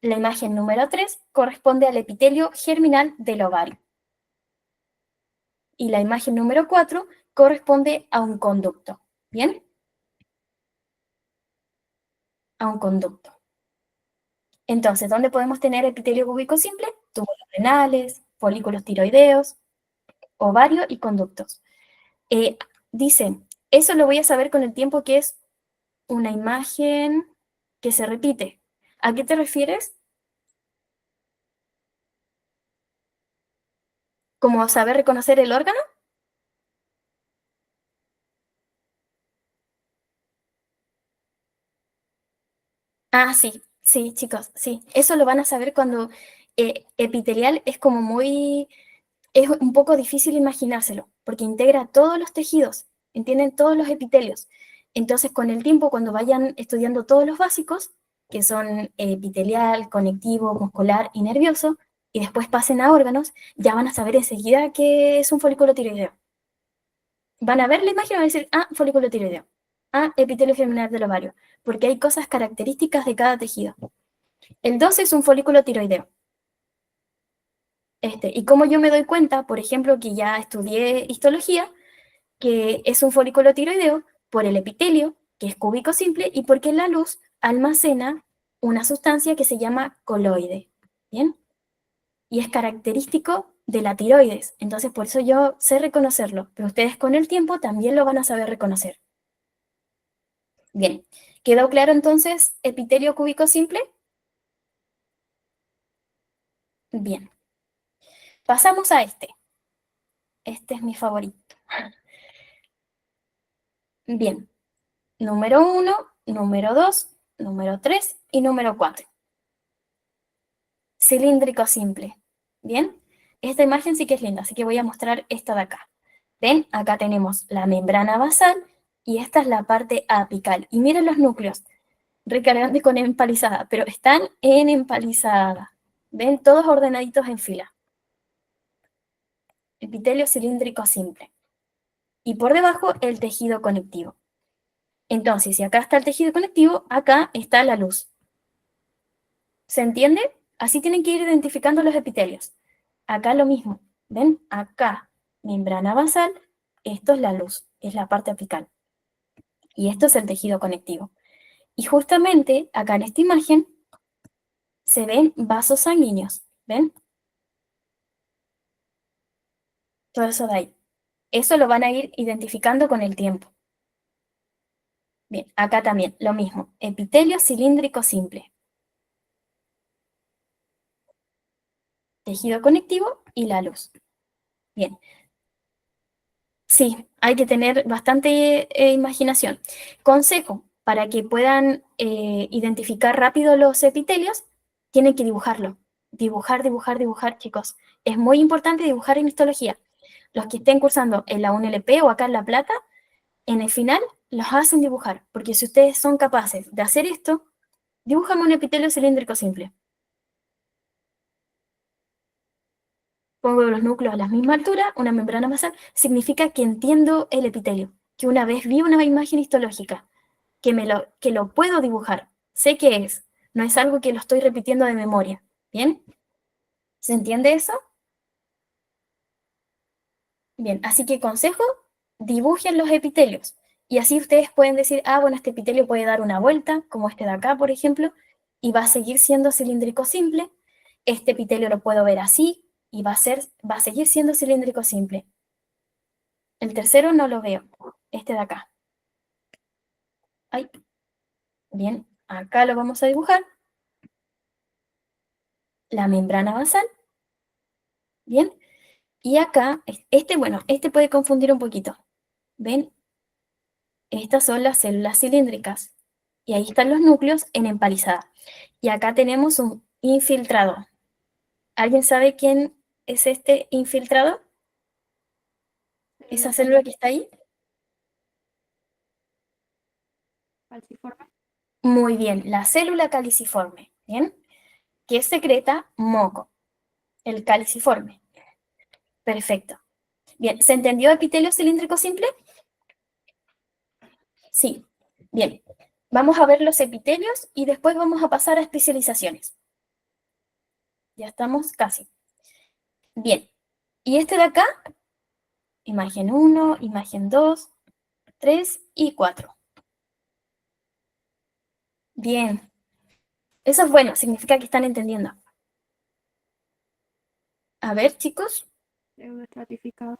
[SPEAKER 2] La imagen número 3 corresponde al epitelio germinal del ovario. Y la imagen número 4 corresponde a un conducto. ¿Bien? A un conducto. Entonces, ¿dónde podemos tener epitelio cúbico simple? Túbulos renales, folículos tiroideos, ovario y conductos. Dice, eso lo voy a saber con el tiempo, que es una imagen que se repite. ¿A qué te refieres? ¿Cómo saber reconocer el órgano? Ah, sí, sí, chicos, sí. Eso lo van a saber cuando epitelial es como muy, es un poco difícil imaginárselo, porque integra todos los tejidos, entienden todos los epitelios. Entonces, con el tiempo, cuando vayan estudiando todos los básicos, que son epitelial, conectivo, muscular y nervioso, y después pasen a órganos, ya van a saber enseguida que es un folículo tiroideo. Van a ver la imagen y van a decir, ah, folículo tiroideo, ah, epitelio germinal del ovario, porque hay cosas características de cada tejido. El 12 es un folículo tiroideo. Y como yo me doy cuenta, por ejemplo, que ya estudié histología, que es un folículo tiroideo por el epitelio, que es cúbico simple, y porque la luz almacena una sustancia que se llama coloide. ¿Bien? Y es característico de la tiroides. Entonces, por eso yo sé reconocerlo, pero ustedes con el tiempo también lo van a saber reconocer. Bien, ¿quedó claro entonces epitelio cúbico simple? Bien, pasamos a este. Este es mi favorito. Bien, número 1, número 2, número 3 y número 4. Cilíndrico simple. Bien, esta imagen sí que es linda, así que voy a mostrar esta de acá. ¿Ven? Acá tenemos la membrana basal y esta es la parte apical. Y miren los núcleos, recargantes con empalizada, pero están en empalizada. ¿Ven? Todos ordenaditos en fila. Epitelio cilíndrico simple. Y por debajo el tejido conectivo. Entonces, si acá está el tejido conectivo, acá está la luz. ¿Se entiende? Así tienen que ir identificando los epitelios. Acá lo mismo. ¿Ven? Acá, membrana basal, esto es la luz, es la parte apical. Y esto es el tejido conectivo. Y justamente acá en esta imagen se ven vasos sanguíneos. ¿Ven? Todo eso de ahí. Eso lo van a ir identificando con el tiempo. Bien, acá también, lo mismo. Epitelio cilíndrico simple. Tejido conectivo y la luz. Bien. Sí, hay que tener bastante imaginación. Consejo, para que puedan identificar rápido los epitelios, tienen que dibujarlo. Dibujar, dibujar, dibujar, chicos. Es muy importante dibujar en histología. Los que estén cursando en la UNLP o acá en La Plata, en el final los hacen dibujar, porque si ustedes son capaces de hacer esto, dibujan un epitelio cilíndrico simple. Pongo los núcleos a la misma altura, una membrana basal, significa que entiendo el epitelio, que una vez vi una imagen histológica, que lo puedo dibujar, sé qué es, no es algo que lo estoy repitiendo de memoria. ¿Bien? ¿Se entiende eso? Bien, así que consejo, dibujen los epitelios. Y así ustedes pueden decir, ah, bueno, este epitelio puede dar una vuelta, como este de acá, por ejemplo, y va a seguir siendo cilíndrico simple. Este epitelio lo puedo ver así, y va a seguir siendo cilíndrico simple. El tercero no lo veo, este de acá. Ay, bien, acá lo vamos a dibujar. La membrana basal, bien. Y acá, bueno, este puede confundir un poquito. ¿Ven? Estas son las células cilíndricas. Y ahí están los núcleos en empalizada. Y acá tenemos un infiltrado. ¿Alguien sabe quién es este infiltrado? ¿Esa célula que está ahí?
[SPEAKER 4] Falciforme.
[SPEAKER 2] Muy bien, la célula caliciforme. ¿Bien? Que secreta moco. El caliciforme. Perfecto. Bien, ¿se entendió epitelio cilíndrico simple? Sí. Bien. Vamos a ver los epitelios y después vamos a pasar a especializaciones. Ya estamos casi. Bien. Y este de acá, imagen 1, imagen 2, 3 y 4. Bien. Eso es bueno, significa que están entendiendo. A ver, chicos.
[SPEAKER 4] Pseudoestratificado.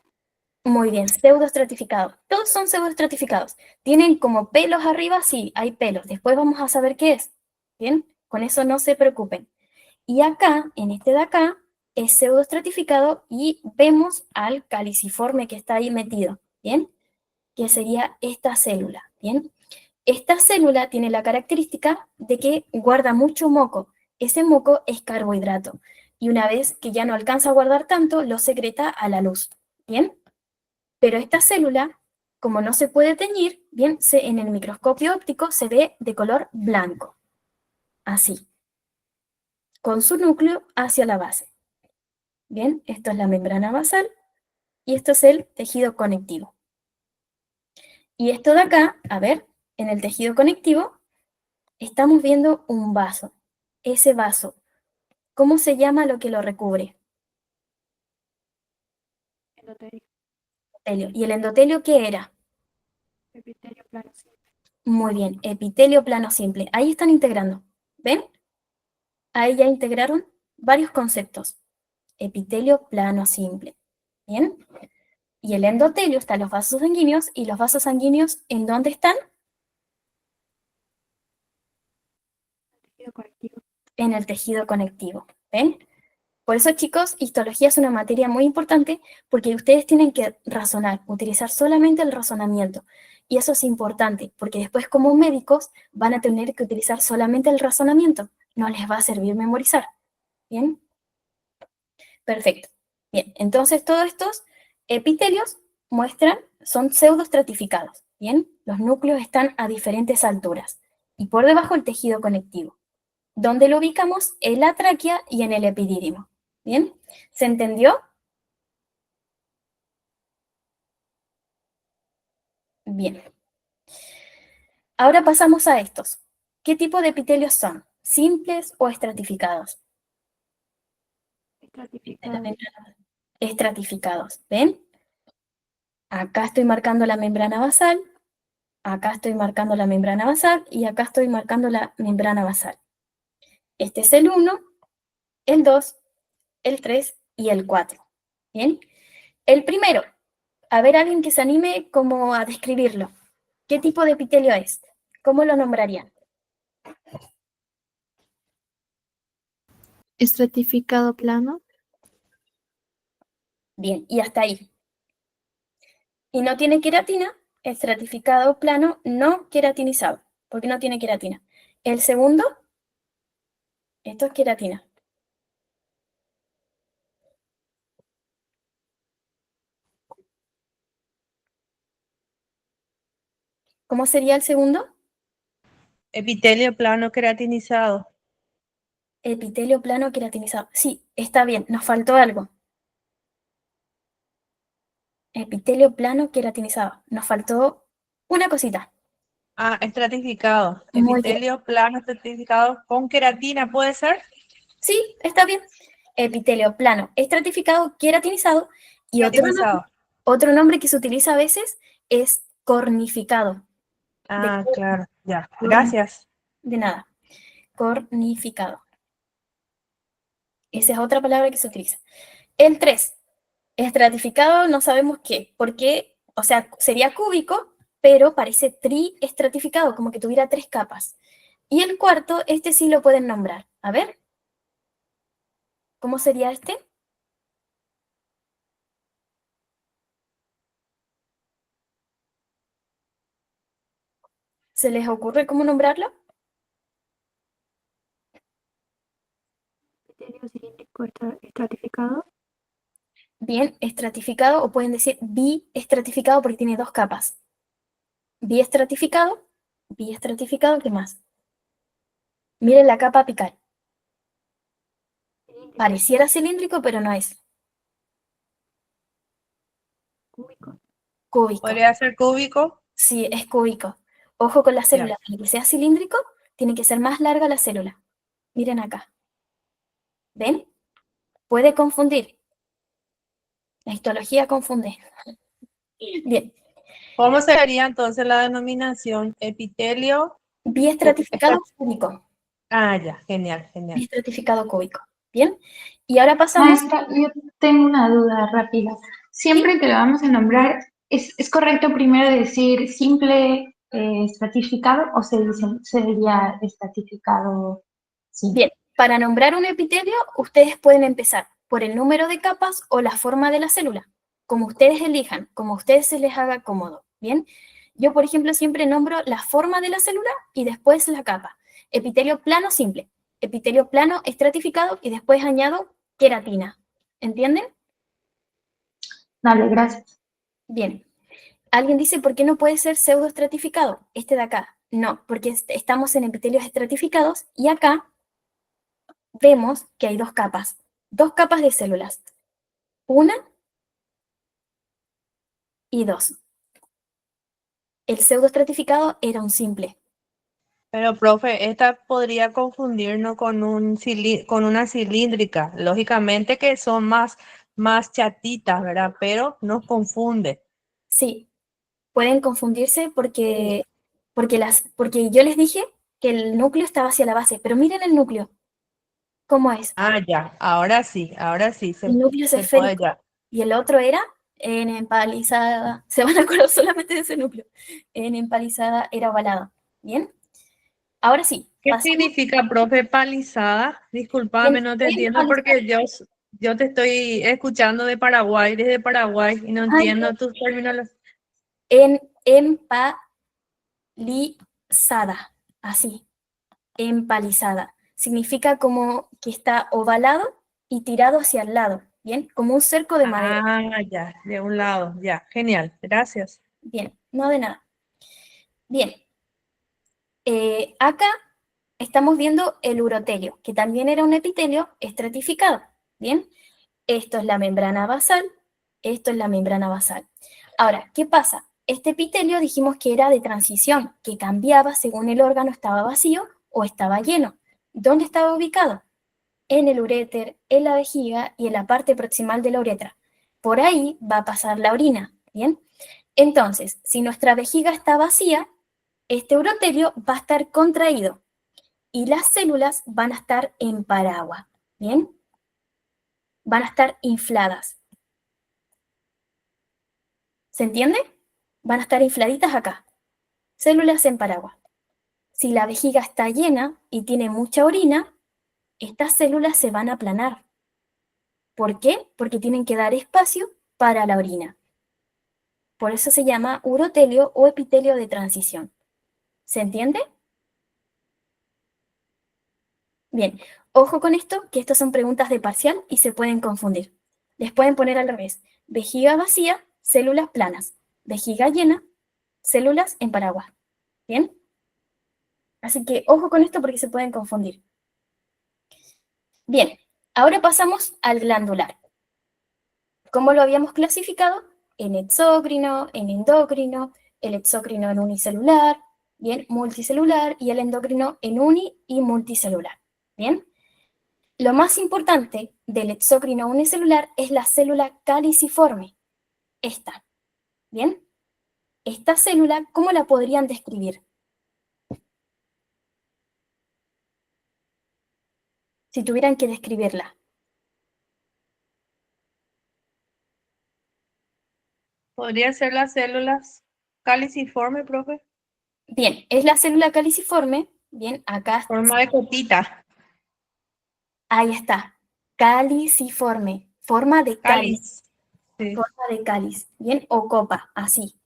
[SPEAKER 2] Muy bien, pseudoestratificados. Todos son pseudoestratificados. ¿Tienen como pelos arriba? Sí, hay pelos. Después vamos a saber qué es. Bien, con eso no se preocupen. Y acá, en este de acá, es pseudoestratificado y vemos al caliciforme que está ahí metido. Bien, que sería esta célula. Bien, esta célula tiene la característica de que guarda mucho moco. Ese moco es carbohidrato. Y una vez que ya no alcanza a guardar tanto, lo secreta a la luz. Bien. Pero esta célula, como no se puede teñir, bien, en el microscopio óptico se ve de color blanco, así, con su núcleo hacia la base. Bien, esto es la membrana basal y esto es el tejido conectivo. Y esto de acá, a ver, en el tejido conectivo estamos viendo un vaso. Ese vaso, ¿cómo se llama lo que lo recubre?
[SPEAKER 4] Endotelio.
[SPEAKER 2] Endotelio. ¿Y el endotelio qué era?
[SPEAKER 4] Epitelio plano simple.
[SPEAKER 2] Muy bien, epitelio plano simple. Ahí están integrando. ¿Ven? Ahí ya integraron varios conceptos. Epitelio plano simple. ¿Bien? Y el endotelio están los vasos sanguíneos, y los vasos sanguíneos, ¿en dónde están?
[SPEAKER 4] Tejido conectivo.
[SPEAKER 2] En el tejido conectivo. ¿Ven? Por eso, chicos, histología es una materia muy importante porque ustedes tienen que razonar, utilizar solamente el razonamiento. Y eso es importante porque después como médicos van a tener que utilizar solamente el razonamiento. No les va a servir memorizar. ¿Bien? Perfecto. Bien, entonces todos estos epitelios son pseudoestratificados. Bien, los núcleos están a diferentes alturas y por debajo el tejido conectivo, donde lo ubicamos en la tráquea y en el epidídimo. Bien, ¿se entendió? Bien. Ahora pasamos a estos. ¿Qué tipo de epitelios son? ¿Simples o estratificados?
[SPEAKER 4] Estratificado.
[SPEAKER 2] Estratificados. ¿Ven? Acá estoy marcando la membrana basal. Acá estoy marcando la membrana basal y acá estoy marcando la membrana basal. Este es el 1, el 2, el 3 y el 4. ¿Bien? El primero, a ver alguien que se anime como a describirlo. ¿Qué tipo de epitelio es? ¿Cómo lo nombrarían?
[SPEAKER 6] Estratificado plano.
[SPEAKER 2] Bien, y hasta ahí. Y no tiene queratina, estratificado plano no queratinizado, porque no tiene queratina. El segundo, esto es queratina. ¿Cómo sería el segundo?
[SPEAKER 7] Epitelio plano queratinizado.
[SPEAKER 2] Epitelio plano queratinizado. Sí, está bien, nos faltó algo. Epitelio plano queratinizado. Nos faltó una cosita.
[SPEAKER 7] Ah, estratificado.
[SPEAKER 2] Muy bien.
[SPEAKER 7] Epitelio plano estratificado con queratina, ¿puede ser?
[SPEAKER 2] Sí, está bien. Epitelio plano estratificado queratinizado. Y
[SPEAKER 7] Queratinizado.
[SPEAKER 2] otro nombre que se utiliza a veces es cornificado.
[SPEAKER 7] Ah,
[SPEAKER 2] De,
[SPEAKER 7] claro, ya. Gracias.
[SPEAKER 2] de nada. Cornificado. Esa es otra palabra que se utiliza. El 3, estratificado, no sabemos qué, porque, o sea, sería cúbico, pero parece triestratificado, como que tuviera 3 capas. Y el cuarto, este sí lo pueden nombrar. A ver, ¿cómo sería este? ¿Se les ocurre cómo nombrarlo?
[SPEAKER 4] Epitelio cilíndrico estratificado.
[SPEAKER 2] Bien, estratificado, o pueden decir biestratificado porque tiene dos capas. Biestratificado, ¿qué más? Miren la capa apical.
[SPEAKER 4] Cilíndrico.
[SPEAKER 2] Pareciera cilíndrico, pero no es.
[SPEAKER 4] Cúbico.
[SPEAKER 2] Cúbico.
[SPEAKER 7] ¿Podría ser cúbico?
[SPEAKER 2] Sí, es cúbico. Ojo con la
[SPEAKER 7] Ya.
[SPEAKER 2] célula. Para que sea cilíndrico, tiene que ser más larga la célula. Miren acá. ¿Ven? Puede confundir. La histología confunde. Bien.
[SPEAKER 7] ¿Cómo sería entonces la denominación? Epitelio.
[SPEAKER 2] Biestratificado cúbico.
[SPEAKER 7] Ah, ya, genial, genial.
[SPEAKER 2] Biestratificado cúbico. Bien. Y ahora pasamos.
[SPEAKER 5] Maestra, yo tengo una duda rápida. Siempre que lo vamos a nombrar, ¿es correcto primero decir simple estratificado o se diría estratificado simple?
[SPEAKER 2] Bien. Para nombrar un epitelio, ustedes pueden empezar por el número de capas o la forma de la célula, como ustedes elijan, como a ustedes se les haga cómodo. Bien. Yo, por ejemplo, siempre nombro la forma de la célula y después la capa. Epitelio plano simple, epitelio plano estratificado y después añado queratina. ¿Entienden?
[SPEAKER 5] Dale, gracias.
[SPEAKER 2] Bien. Alguien dice, ¿por qué no puede ser pseudoestratificado? Este de acá. No, porque estamos en epitelios estratificados y acá vemos que hay dos capas de células. Una y dos. El pseudoestratificado era un simple.
[SPEAKER 7] Pero, profe, esta podría confundirnos con con una cilíndrica. Lógicamente que son más chatitas, ¿verdad? Pero nos confunde.
[SPEAKER 2] Sí, pueden confundirse porque yo les dije que el núcleo estaba hacia la base, pero miren el núcleo, ¿cómo es?
[SPEAKER 7] Ah, ya, ahora sí,
[SPEAKER 2] El núcleo es
[SPEAKER 7] se puede
[SPEAKER 2] esférico
[SPEAKER 7] ya.
[SPEAKER 2] y el otro era en empalizada. Se van a acordar solamente de ese núcleo. En empalizada era ovalada. ¿Bien? Ahora sí,
[SPEAKER 7] ¿Qué
[SPEAKER 2] pasamos
[SPEAKER 7] significa, profe, palizada? Discúlpame,
[SPEAKER 2] en
[SPEAKER 7] no te entiendo
[SPEAKER 2] empalizada.
[SPEAKER 7] porque yo te estoy escuchando de Paraguay, desde Paraguay, y no
[SPEAKER 2] Ay,
[SPEAKER 7] entiendo tus términos.
[SPEAKER 2] en empalizada, así, empalizada. Significa como que está ovalado y tirado hacia el lado, ¿bien? Como un cerco de madera.
[SPEAKER 7] Ah, ya, de un lado, ya, genial, gracias.
[SPEAKER 2] Bien, no de nada. Bien, acá estamos viendo el urotelio, que también era un epitelio estratificado, ¿bien? Esto es la membrana basal, esto es la membrana basal. Ahora, ¿qué pasa? Este epitelio dijimos que era de transición, que cambiaba según el órgano estaba vacío o estaba lleno. ¿Dónde estaba ubicado? En el uréter, en la vejiga y en la parte proximal de la uretra. Por ahí va a pasar la orina, ¿bien? Entonces, si nuestra vejiga está vacía, este urotelio va a estar contraído y las células van a estar en paraguas, ¿bien? Van a estar infladas. ¿Se entiende? Van a estar infladitas acá. Células en paraguas. Si la vejiga está llena y tiene mucha orina, estas células se van a aplanar. ¿Por qué? Porque tienen que dar espacio para la orina. Por eso se llama urotelio o epitelio de transición. ¿Se entiende? Bien, ojo con esto, que estas son preguntas de parcial y se pueden confundir. Les pueden poner al revés. Vejiga vacía, células planas. Vejiga llena, células en paraguas. ¿Bien? Así que ojo con esto porque se pueden confundir. Bien, ahora pasamos al glandular. ¿Cómo lo habíamos clasificado? En exócrino, en endocrino, el exócrino en unicelular, bien, multicelular, y el endocrino en uni y multicelular. Bien. Lo más importante del exócrino unicelular es la célula caliciforme. Esta, ¿bien? Esta célula, ¿cómo la podrían describir? Si tuvieran que describirla.
[SPEAKER 7] ¿Podría ser las células caliciforme, profe?
[SPEAKER 2] Bien, es la célula caliciforme, bien, acá,
[SPEAKER 7] Forma de copita,
[SPEAKER 2] ahí está, caliciforme,
[SPEAKER 7] cáliz. Sí.
[SPEAKER 2] forma de cáliz, bien, o copa, así.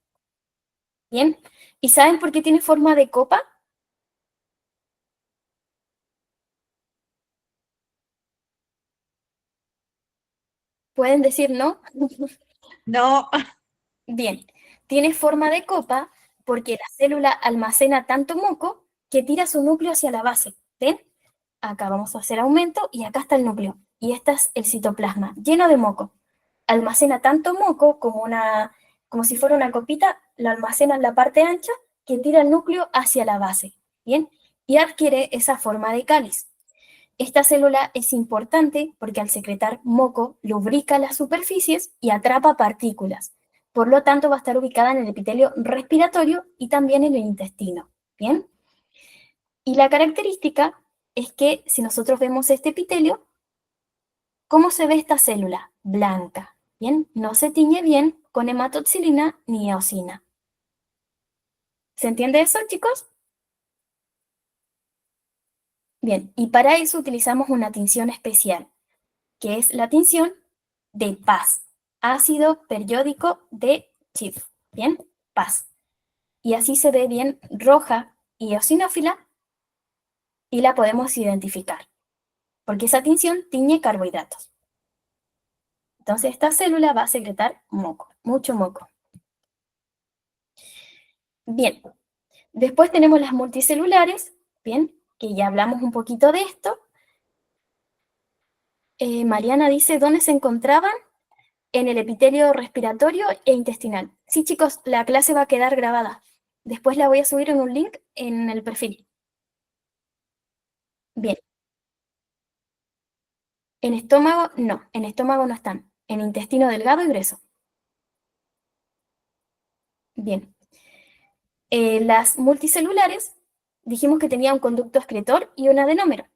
[SPEAKER 2] ¿Bien? ¿Y saben por qué tiene forma de copa? ¿Pueden decir no?
[SPEAKER 7] No,
[SPEAKER 2] Bien, tiene forma de copa porque la célula almacena tanto moco que tira su núcleo hacia la base. ¿Ven? Acá vamos a hacer aumento y acá está el núcleo. Y este es el citoplasma, lleno de moco. Almacena tanto moco como si fuera una copita, lo almacena en la parte ancha que tira el núcleo hacia la base. ¿Bien? Y adquiere esa forma de cáliz. Esta célula es importante porque al secretar moco lubrica las superficies y atrapa partículas. Por lo tanto, va a estar ubicada en el epitelio respiratorio y también en el intestino. ¿Bien? Y la característica es que si nosotros vemos este epitelio, ¿cómo se ve esta célula? Blanca. ¿Bien? No se tiñe bien con hematoxilina ni eosina. ¿Se entiende eso, chicos? Bien, y para eso utilizamos una tinción especial, que es la tinción de PAS, ácido periódico de Schiff. ¿Bien? PAS. Y así se ve bien roja y eosinófila y la podemos identificar, porque esa tinción tiñe carbohidratos. Entonces esta célula va a secretar moco, mucho moco. Bien, después tenemos las multicelulares, bien, que ya hablamos un poquito de esto. Mariana dice, ¿dónde se encontraban? En el epitelio respiratorio e intestinal. Sí, chicos, la clase va a quedar grabada. Después la voy a subir en un link en el perfil. Bien. En estómago no están. En intestino delgado y grueso. Bien. Las multicelulares, dijimos que tenía un conducto excretor y un adenómero.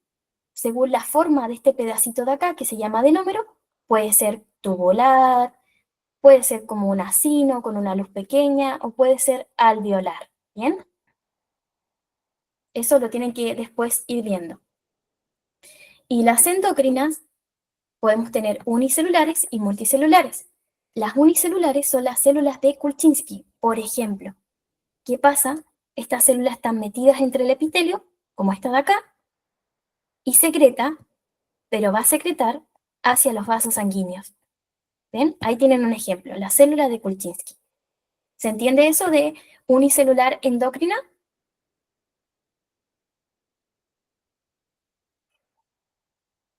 [SPEAKER 2] Según la forma de este pedacito de acá, que se llama adenómero, puede ser tubular, puede ser como un acino con una luz pequeña, o puede ser alveolar. ¿Bien? Eso lo tienen que después ir viendo. Y las endocrinas podemos tener unicelulares y multicelulares. Las unicelulares son las células de Kulczynski, por ejemplo. ¿Qué pasa? Estas células están metidas entre el epitelio, como esta de acá, y secreta, pero va a secretar hacia los vasos sanguíneos. ¿Ven? Ahí tienen un ejemplo, la célula de Kulczynski. ¿Se entiende eso de unicelular endocrina?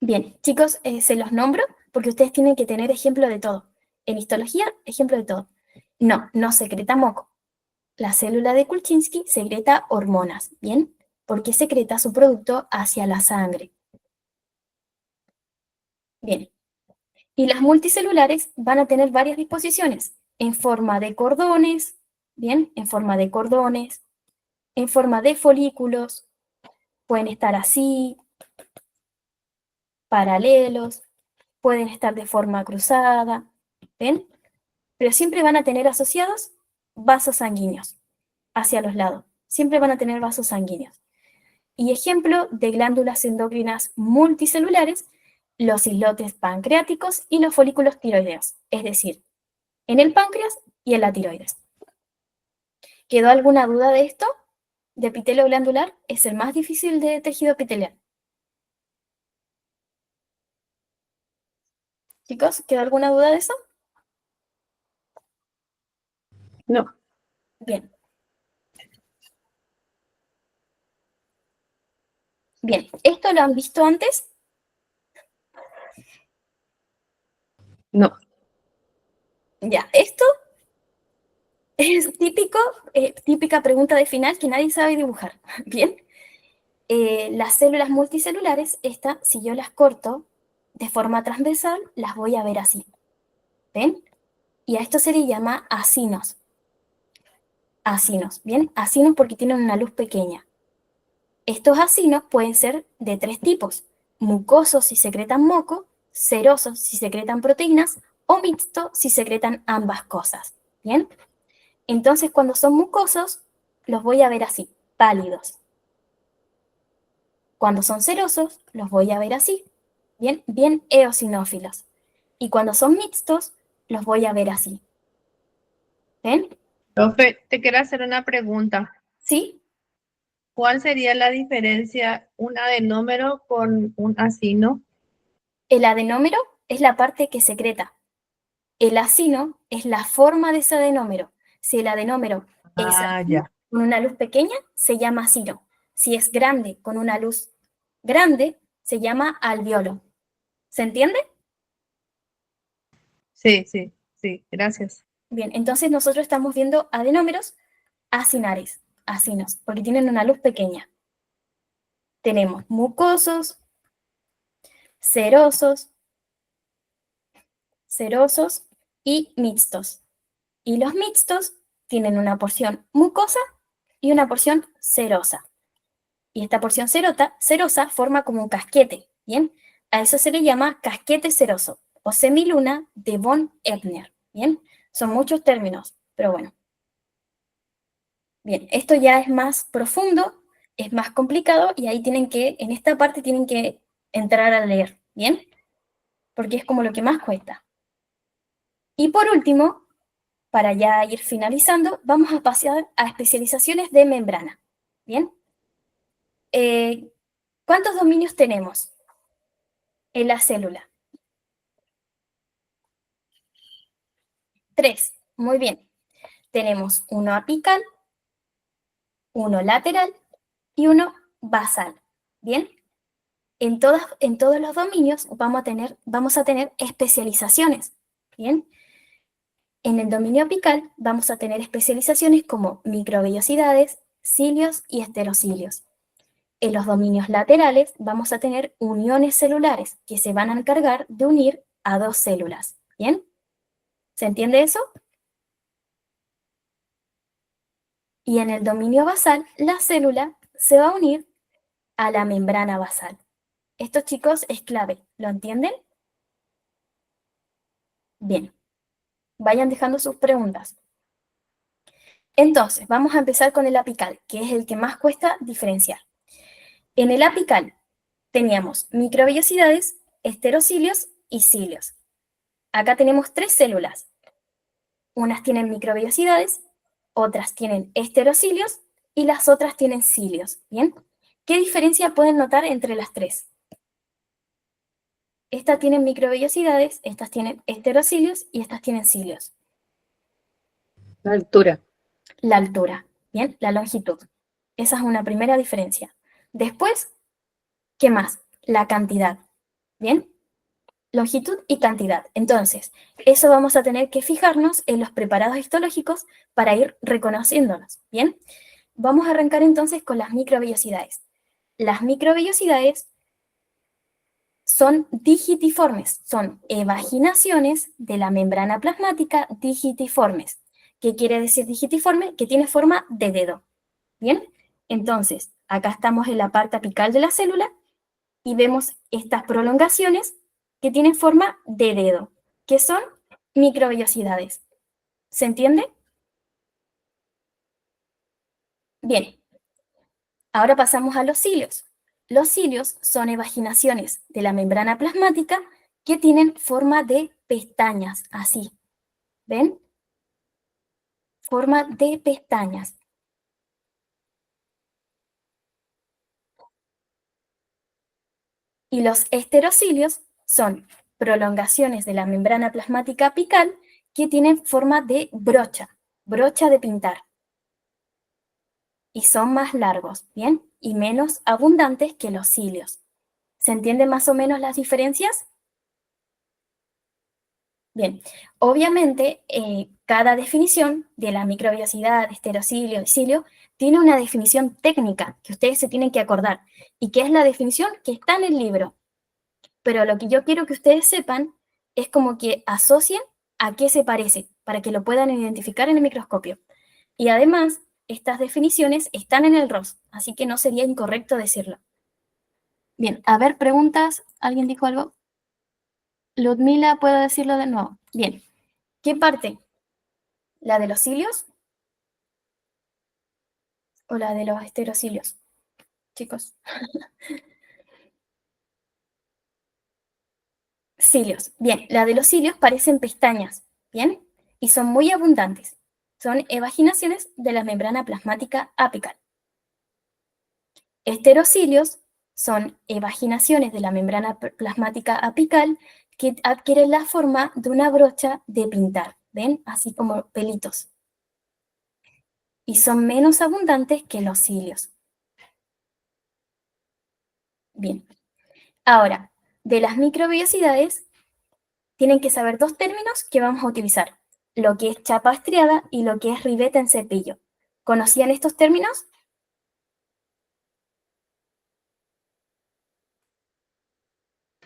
[SPEAKER 2] Bien, chicos, se los nombro porque ustedes tienen que tener ejemplo de todo. En histología, ejemplo de todo. No secreta moco. La célula de Kulczynski secreta hormonas, ¿bien? Porque secreta su producto hacia la sangre. Bien. Y las multicelulares van a tener varias disposiciones, en forma de cordones, ¿bien? En forma de cordones, en forma de folículos, pueden estar así, paralelos, pueden estar de forma cruzada, ¿ven? Pero siempre van a tener asociados vasos sanguíneos hacia los lados. Siempre van a tener vasos sanguíneos. Y ejemplo de glándulas endocrinas multicelulares, los islotes pancreáticos y los folículos tiroideos, es decir, en el páncreas y en la tiroides. ¿Quedó alguna duda de esto? ¿De epitelio glandular? Es el más difícil de tejido epitelial. Chicos, ¿quedó alguna duda de eso?
[SPEAKER 4] No.
[SPEAKER 2] Bien. Bien, ¿esto lo han visto antes?
[SPEAKER 4] No.
[SPEAKER 2] Ya, esto es típico, típica pregunta de final que nadie sabe dibujar. Bien, las células multicelulares, estas, si yo las corto de forma transversal, las voy a ver así. ¿Ven? Y a esto se le llama acinos. Acinos, ¿bien? Acinos porque tienen una luz pequeña. Estos acinos pueden ser de tres tipos: mucosos si secretan moco, serosos si secretan proteínas, o mixto si secretan ambas cosas. ¿Bien? Entonces, cuando son mucosos, los voy a ver así, pálidos. Cuando son serosos, los voy a ver así, bien, bien eosinófilos. Y cuando son mixtos, los voy a ver así. ¿Ven?
[SPEAKER 7] Profe, te quiero hacer una pregunta.
[SPEAKER 2] ¿Sí?
[SPEAKER 7] ¿Cuál sería la diferencia un adenómero con un acino?
[SPEAKER 2] El adenómero es la parte que secreta. El acino es la forma de ese adenómero. Si el adenómero es
[SPEAKER 7] Ah,
[SPEAKER 2] acino,
[SPEAKER 7] ya.
[SPEAKER 2] con una luz pequeña, se llama acino. Si es grande, con una luz grande, se llama alveolo. ¿Se entiende?
[SPEAKER 7] Sí, sí, sí, gracias.
[SPEAKER 2] Bien, entonces nosotros estamos viendo adenómeros acinares, acinos, porque tienen una luz pequeña. Tenemos mucosos, serosos, serosos y mixtos. Y los mixtos tienen una porción mucosa y una porción serosa. Y esta porción serosa forma como un casquete, ¿bien? A eso se le llama casquete seroso o semiluna de von Ebner, ¿bien? Son muchos términos, pero bueno. Bien, esto ya es más profundo, es más complicado y ahí en esta parte tienen que entrar a leer, ¿bien? Porque es como lo que más cuesta. Y por último, para ya ir finalizando, vamos a pasar a especializaciones de membrana, ¿bien? ¿Cuántos dominios tenemos en la célula? 3. Muy bien. Tenemos uno apical, uno lateral y uno basal. ¿Bien? En todos los dominios vamos a tener especializaciones. ¿Bien? En el dominio apical vamos a tener especializaciones como microvellosidades, cilios y esterocilios. En los dominios laterales vamos a tener uniones celulares que se van a encargar de unir a dos células. ¿Bien? ¿Se entiende eso? Y en el dominio basal, la célula se va a unir a la membrana basal. Esto, chicos, es clave. ¿Lo entienden? Bien. Vayan dejando sus preguntas. Entonces, vamos a empezar con el apical, que es el que más cuesta diferenciar. En el apical teníamos microvellosidades, esterocilios y cilios. Acá tenemos tres células. Unas tienen microvellosidades, otras tienen esterocilios y las otras tienen cilios. ¿Bien? ¿Qué diferencia pueden notar entre las tres? Estas tienen microvellosidades, estas tienen esterocilios y estas tienen cilios.
[SPEAKER 4] La altura.
[SPEAKER 2] La altura, ¿bien? La longitud. Esa es una primera diferencia. Después, ¿qué más? La cantidad, ¿bien? Longitud y cantidad. Entonces, eso vamos a tener que fijarnos en los preparados histológicos para ir reconociéndolos, ¿bien? Vamos a arrancar entonces con las microvellosidades. Las microvellosidades son digitiformes, son evaginaciones de la membrana plasmática digitiformes. ¿Qué quiere decir digitiforme? Que tiene forma de dedo. ¿Bien? Entonces, acá estamos en la parte apical de la célula y vemos estas prolongaciones que tienen forma de dedo, que son microvellosidades. ¿Se entiende? Bien, ahora pasamos a los cilios. Los cilios son evaginaciones de la membrana plasmática que tienen forma de pestañas, así. ¿Ven? Forma de pestañas. Y los esterocilios son prolongaciones de la membrana plasmática apical que tienen forma de brocha de pintar. Y son más largos, ¿bien? Y menos abundantes que los cilios. ¿Se entienden más o menos las diferencias? Bien, obviamente cada definición de la microvellosidad, esterocilio y cilio tiene una definición técnica que ustedes se tienen que acordar y que es la definición que está en el libro. Pero lo que yo quiero que ustedes sepan es como que asocien a qué se parece para que lo puedan identificar en el microscopio. Y además, estas definiciones están en el ROS, así que no sería incorrecto decirlo. Bien, a ver, preguntas. ¿Alguien dijo algo? Ludmila, ¿puedo decirlo de nuevo? Bien. ¿Qué parte? ¿La de los cilios? ¿O la de los esterocilios? Chicos. Cilios. Bien, la de los cilios parecen pestañas, ¿bien? Y son muy abundantes. Son evaginaciones de la membrana plasmática apical. Esterocilios son evaginaciones de la membrana plasmática apical que adquieren la forma de una brocha de pintar, ¿ven? Así como pelitos. Y son menos abundantes que los cilios. Bien. Ahora, de las microvellosidades, tienen que saber dos términos que vamos a utilizar, lo que es chapa estriada y lo que es ribete en cepillo. ¿Conocían estos términos?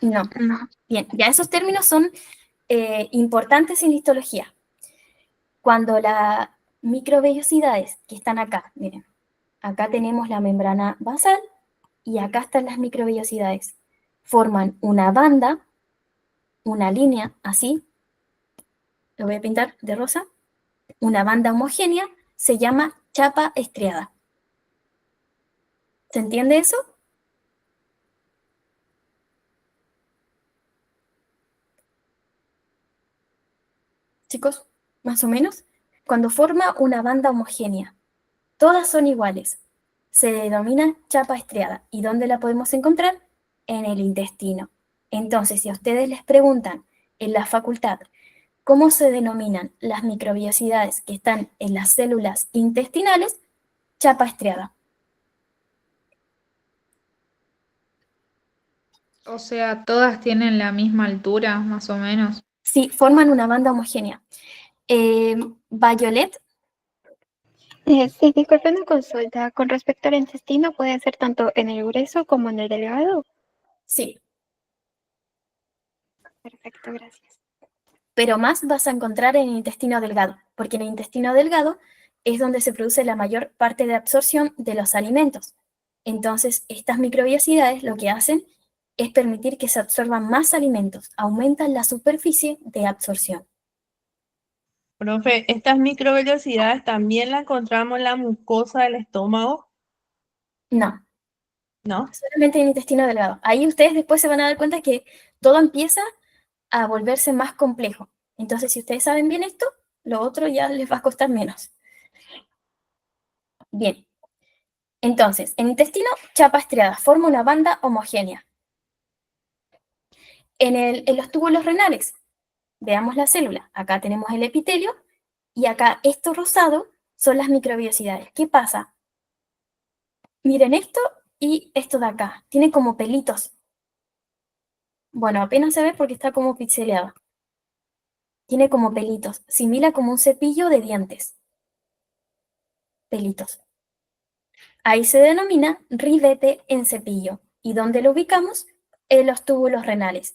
[SPEAKER 2] No.
[SPEAKER 3] No.
[SPEAKER 2] Bien, ya esos términos son importantes en histología. Cuando las microvellosidades que están acá, miren, acá tenemos la membrana basal y acá están las microvellosidades. Forman una banda, una línea, así, lo voy a pintar de rosa, una banda homogénea, se llama chapa estriada. ¿Se entiende eso? Chicos, más o menos. Cuando forma una banda homogénea, todas son iguales, se denomina chapa estriada. ¿Y dónde la podemos encontrar? En el intestino. Entonces, si a ustedes les preguntan en la facultad cómo se denominan las microvellosidades que están en las células intestinales, chapa estriada.
[SPEAKER 8] O sea, todas tienen la misma altura, más o menos.
[SPEAKER 2] Sí, forman una banda homogénea. Violet,
[SPEAKER 6] Sí, disculpe una consulta. Con respecto al intestino, ¿puede ser tanto en el grueso como en el delgado?
[SPEAKER 2] sí,
[SPEAKER 6] Perfecto, gracias.
[SPEAKER 2] pero más vas a encontrar en el intestino delgado, porque en el intestino delgado es donde se produce la mayor parte de absorción de los alimentos. Entonces, estas microvellosidades lo que hacen es permitir que se absorban más alimentos, aumentan la superficie de absorción.
[SPEAKER 7] Profe, estas microvellosidades también las encontramos en la mucosa del estómago,
[SPEAKER 2] No,
[SPEAKER 7] ¿no?
[SPEAKER 2] solamente en el intestino delgado. Ahí ustedes después se van a dar cuenta que todo empieza a volverse más complejo. Entonces, si ustedes saben bien esto, lo otro ya les va a costar menos. Bien. Entonces, en intestino, chapa estriada, forma una banda homogénea. En los túbulos renales, veamos la célula. Acá tenemos el epitelio y acá esto rosado son las microvellosidades. ¿Qué pasa? Miren esto y esto de acá. Tiene como pelitos. Bueno, apenas se ve porque está como pixeleado. Tiene como pelitos. Simila como un cepillo de dientes. Pelitos. Ahí se denomina ribete en cepillo. ¿Y dónde lo ubicamos? En los túbulos renales.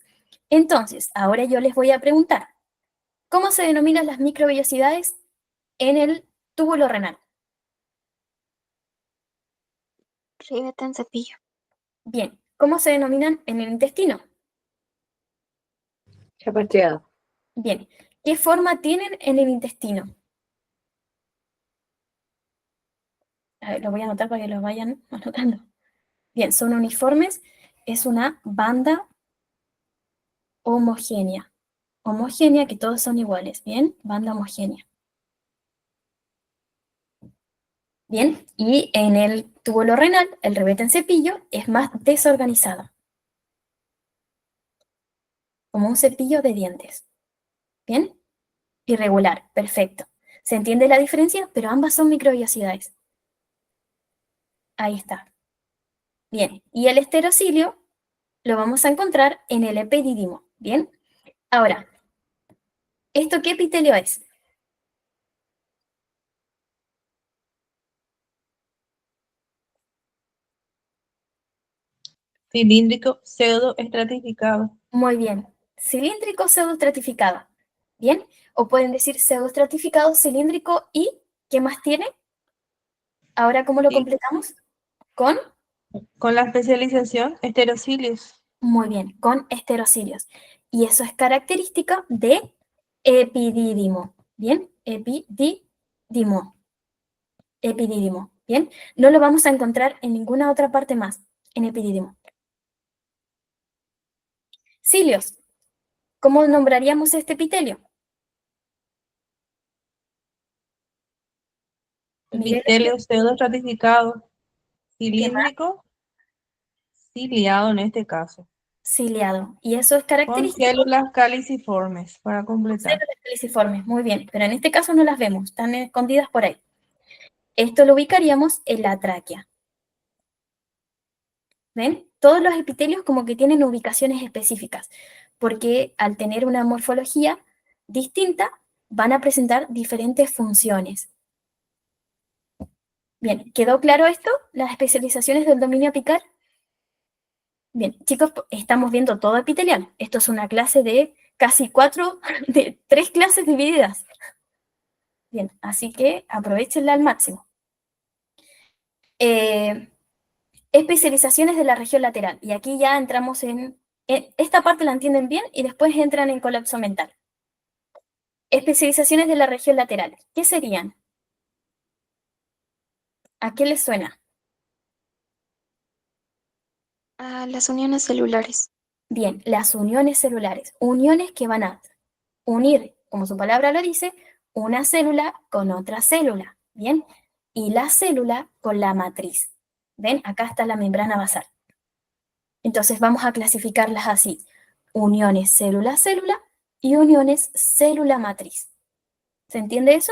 [SPEAKER 2] Entonces, ahora yo les voy a preguntar, ¿cómo se denominan las microvellosidades en el túbulo renal?
[SPEAKER 6] Ribete en cepillo.
[SPEAKER 2] Bien, ¿cómo se denominan en el intestino?
[SPEAKER 4] Chapa estriada.
[SPEAKER 2] Bien, ¿qué forma tienen en el intestino? A ver, lo voy a anotar para que lo vayan anotando. Bien, son uniformes, es una banda homogénea. Homogénea, que todos son iguales, ¿bien? Banda homogénea. Bien, y en el túbulo renal, el ribete en cepillo es más desorganizado. Como un cepillo de dientes. ¿Bien? Irregular, perfecto. ¿Se entiende la diferencia? Pero ambas son microvellosidades. Ahí está. Bien, y el esterocilio lo vamos a encontrar en el epidídimo. Bien, ahora, ¿esto qué epitelio es?
[SPEAKER 7] Cilíndrico pseudo estratificado.
[SPEAKER 2] Muy bien, cilíndrico pseudoestratificado. Bien, o pueden decir pseudoestratificado, cilíndrico y ¿qué más tiene? Ahora, ¿cómo lo
[SPEAKER 7] Sí.
[SPEAKER 2] completamos? Con,
[SPEAKER 7] Con la especialización, esterocilios.
[SPEAKER 2] muy bien, con esterocilios. Y eso es característica de epidídimo. Bien, epidídimo. Epidídimo. Bien, no lo vamos a encontrar en ninguna otra parte más, en epidídimo. Cilios. ¿Cómo nombraríamos este epitelio? niveles
[SPEAKER 7] Epitelio pseudoestratificado,
[SPEAKER 2] ¿qué más?
[SPEAKER 7] cilíndrico, ciliado en este caso,
[SPEAKER 2] Ciliado. Y eso es
[SPEAKER 7] con
[SPEAKER 2] característico
[SPEAKER 7] células caliciformes para
[SPEAKER 2] de
[SPEAKER 7] completar.
[SPEAKER 2] células caliciformes. Muy bien, pero en este caso no las vemos, están escondidas por ahí. Esto lo ubicaríamos en la tráquea. ¿Ven? Todos los epitelios como que tienen ubicaciones específicas, porque al tener una morfología distinta, van a presentar diferentes funciones. Bien, ¿quedó claro esto? Las especializaciones del dominio apical. Bien, chicos, estamos viendo todo epitelial. Esto es una clase de casi de 3 clases divididas. Bien, así que aprovechenla al máximo. Especializaciones de la región lateral. Y aquí ya entramos esta parte la entienden bien y después entran en colapso mental. Especializaciones de la región lateral. ¿Qué serían? ¿A qué les suena?
[SPEAKER 6] A las uniones celulares.
[SPEAKER 2] Bien, las uniones celulares. Uniones que van a unir, como su palabra lo dice, una célula con otra célula. Bien, y la célula con la matriz. ¿Ven? Acá está la membrana basal. Entonces vamos a clasificarlas así. Uniones célula-célula y uniones célula-matriz. ¿Se entiende eso?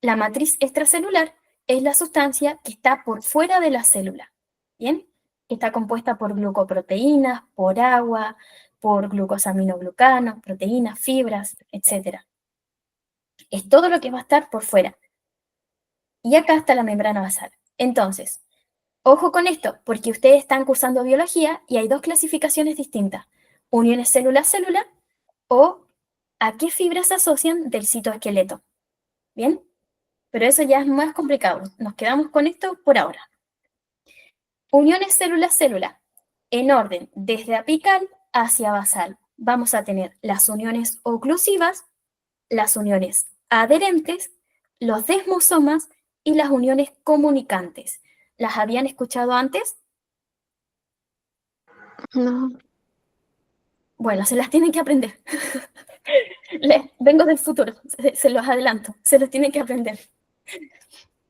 [SPEAKER 2] La matriz extracelular es la sustancia que está por fuera de la célula, ¿bien? Está compuesta por glucoproteínas, por agua, por glucosaminoglucanos, proteínas, fibras, etc. Es todo lo que va a estar por fuera. Y acá está la membrana basal. Entonces, ojo con esto, porque ustedes están cursando biología y hay 2 clasificaciones distintas. Uniones célula-célula o a qué fibras se asocian del citoesqueleto. ¿Bien? Pero eso ya es más complicado. Nos quedamos con esto por ahora. Uniones célula-célula. En orden, desde apical hacia basal. Vamos a tener las uniones oclusivas, las uniones adherentes, los desmosomas y las uniones comunicantes. ¿Las habían escuchado antes?
[SPEAKER 6] No.
[SPEAKER 2] Bueno, se las tienen que aprender. Vengo del futuro, se los adelanto, se los tienen que aprender.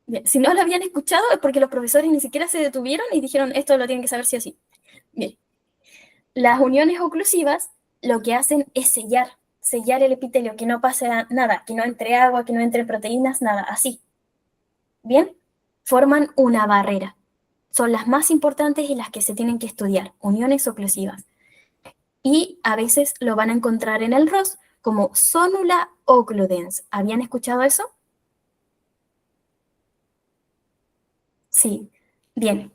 [SPEAKER 2] Bien, si no lo habían escuchado es porque los profesores ni siquiera se detuvieron y dijeron esto lo tienen que saber sí o sí. Bien, las uniones oclusivas lo que hacen es sellar el epitelio, que no pase nada, que no entre agua, que no entre proteínas, nada, así. Bien, forman una barrera. Son las más importantes y las que se tienen que estudiar, uniones oclusivas. Y a veces lo van a encontrar en el ROS como sonula occludens. ¿Habían escuchado eso? Sí. Bien.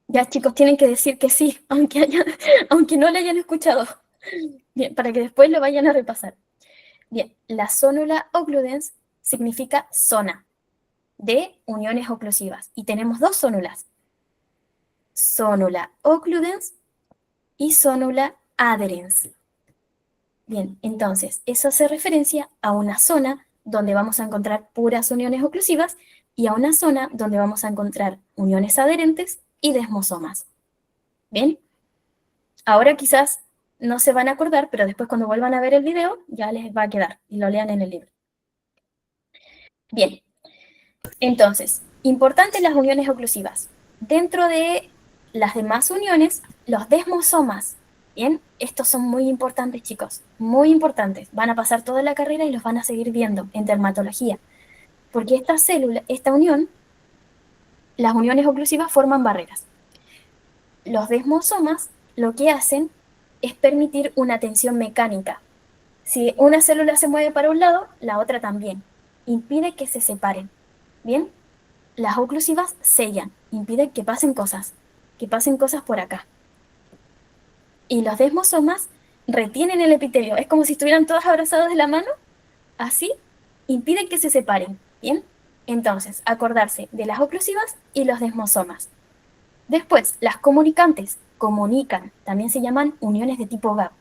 [SPEAKER 2] Ya, chicos, tienen que decir que sí, aunque no lo hayan escuchado. Bien, para que después lo vayan a repasar. Bien, la sonula occludens significa zona de uniones oclusivas. Y tenemos 2 zónulas. Sonula occludens y sonula adherens. Bien, entonces, eso hace referencia a una zona donde vamos a encontrar puras uniones oclusivas y a una zona donde vamos a encontrar uniones adherentes y desmosomas. ¿Bien? Ahora quizás no se van a acordar, pero después cuando vuelvan a ver el video ya les va a quedar y lo lean en el libro. Bien, entonces, importantes las uniones oclusivas. Dentro de las demás uniones, los desmosomas. Bien, estos son muy importantes, chicos, muy importantes. Van a pasar toda la carrera y los van a seguir viendo en dermatología. Porque esta unión, las uniones oclusivas forman barreras. Los desmosomas lo que hacen es permitir una tensión mecánica. Si una célula se mueve para un lado, la otra también. Impide que se separen. ¿Bien? Las oclusivas sellan, impiden que pasen cosas por acá. Y los desmosomas retienen el epitelio. Es como si estuvieran todos abrazados de la mano, así, impiden que se separen. ¿Bien? Entonces, acordarse de las oclusivas y los desmosomas. Después, las comunicantes comunican, también se llaman uniones de tipo GAP.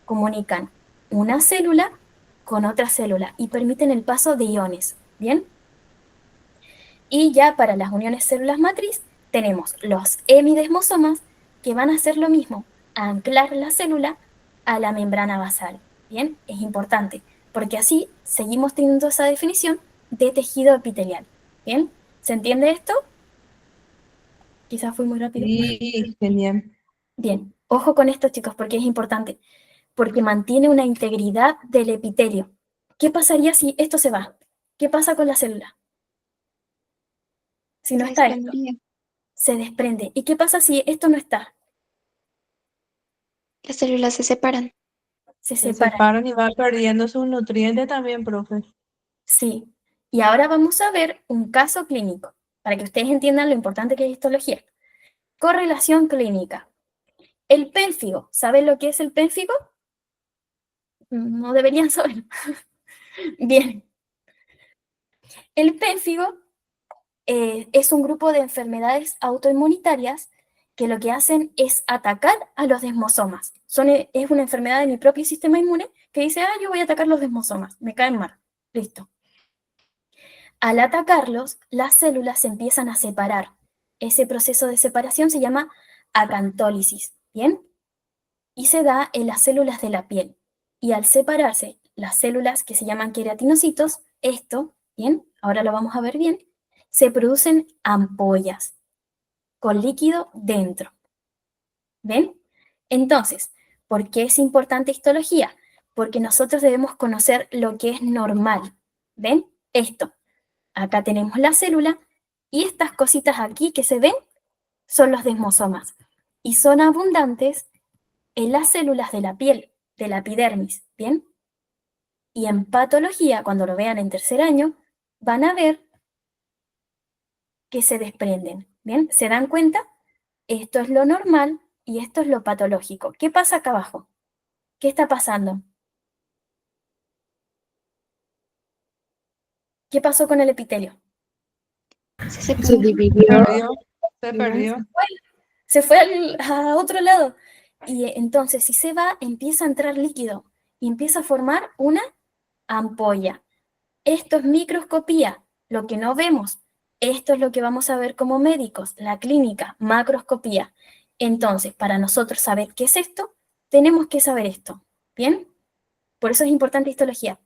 [SPEAKER 2] Comunican una célula con otra célula y permiten el paso de iones. ¿Bien? Y ya para las uniones células matriz tenemos los hemidesmosomas que van a hacer lo mismo, anclar la célula a la membrana basal. Bien, es importante, porque así seguimos teniendo esa definición de tejido epitelial. Bien, ¿se entiende esto? Quizás fui muy rápido.
[SPEAKER 7] Sí, genial.
[SPEAKER 2] Bien, ojo con esto, chicos, porque es importante, porque mantiene una integridad del epitelio. ¿Qué pasaría si esto se va? ¿Qué pasa con la célula? Si no
[SPEAKER 6] Se
[SPEAKER 2] está esto,
[SPEAKER 6] desprendería.
[SPEAKER 2] se desprende. ¿Y qué pasa si esto no está?
[SPEAKER 6] Las células se separan.
[SPEAKER 2] Se
[SPEAKER 7] Se
[SPEAKER 2] separa.
[SPEAKER 7] separan y van perdiendo sus nutrientes también, profe.
[SPEAKER 2] Sí. Y ahora vamos a ver un caso clínico, para que ustedes entiendan lo importante que es histología. Correlación clínica. El pénfigo, ¿saben lo que es el pénfigo? No deberían saber. Bien. El pénfigo es un grupo de enfermedades autoinmunitarias que lo que hacen es atacar a los desmosomas. Es una enfermedad de mi propio sistema inmune que dice, yo voy a atacar los desmosomas, me caen mal. Listo. Al atacarlos, las células se empiezan a separar. Ese proceso de separación se llama acantólisis, ¿bien? Y se da en las células de la piel. Y al separarse las células que se llaman queratinocitos, esto, ¿bien? Ahora lo vamos a ver bien, se producen ampollas con líquido dentro. ¿Ven? Entonces, ¿por qué es importante histología? Porque nosotros debemos conocer lo que es normal. ¿Ven? Esto. Acá tenemos la célula y estas cositas aquí que se ven son los desmosomas y son abundantes en las células de la piel, de la epidermis, ¿bien? Y en patología, cuando lo vean en tercer año, van a ver que se desprenden, ¿bien? ¿Se dan cuenta? Esto es lo normal y esto es lo patológico. ¿Qué pasa acá abajo? ¿Qué está pasando? ¿Qué pasó con el epitelio?
[SPEAKER 6] Se
[SPEAKER 4] Se
[SPEAKER 6] separan.
[SPEAKER 4] dividió.
[SPEAKER 7] Perdió, se perdió.
[SPEAKER 2] Se fue a otro lado. Y entonces, si se va, empieza a entrar líquido y empieza a formar una ampolla. Esto es microscopía, lo que no vemos. Esto es lo que vamos a ver como médicos, la clínica, macroscopía. Entonces, para nosotros saber qué es esto, tenemos que saber esto. ¿Bien? Por eso es importante histología.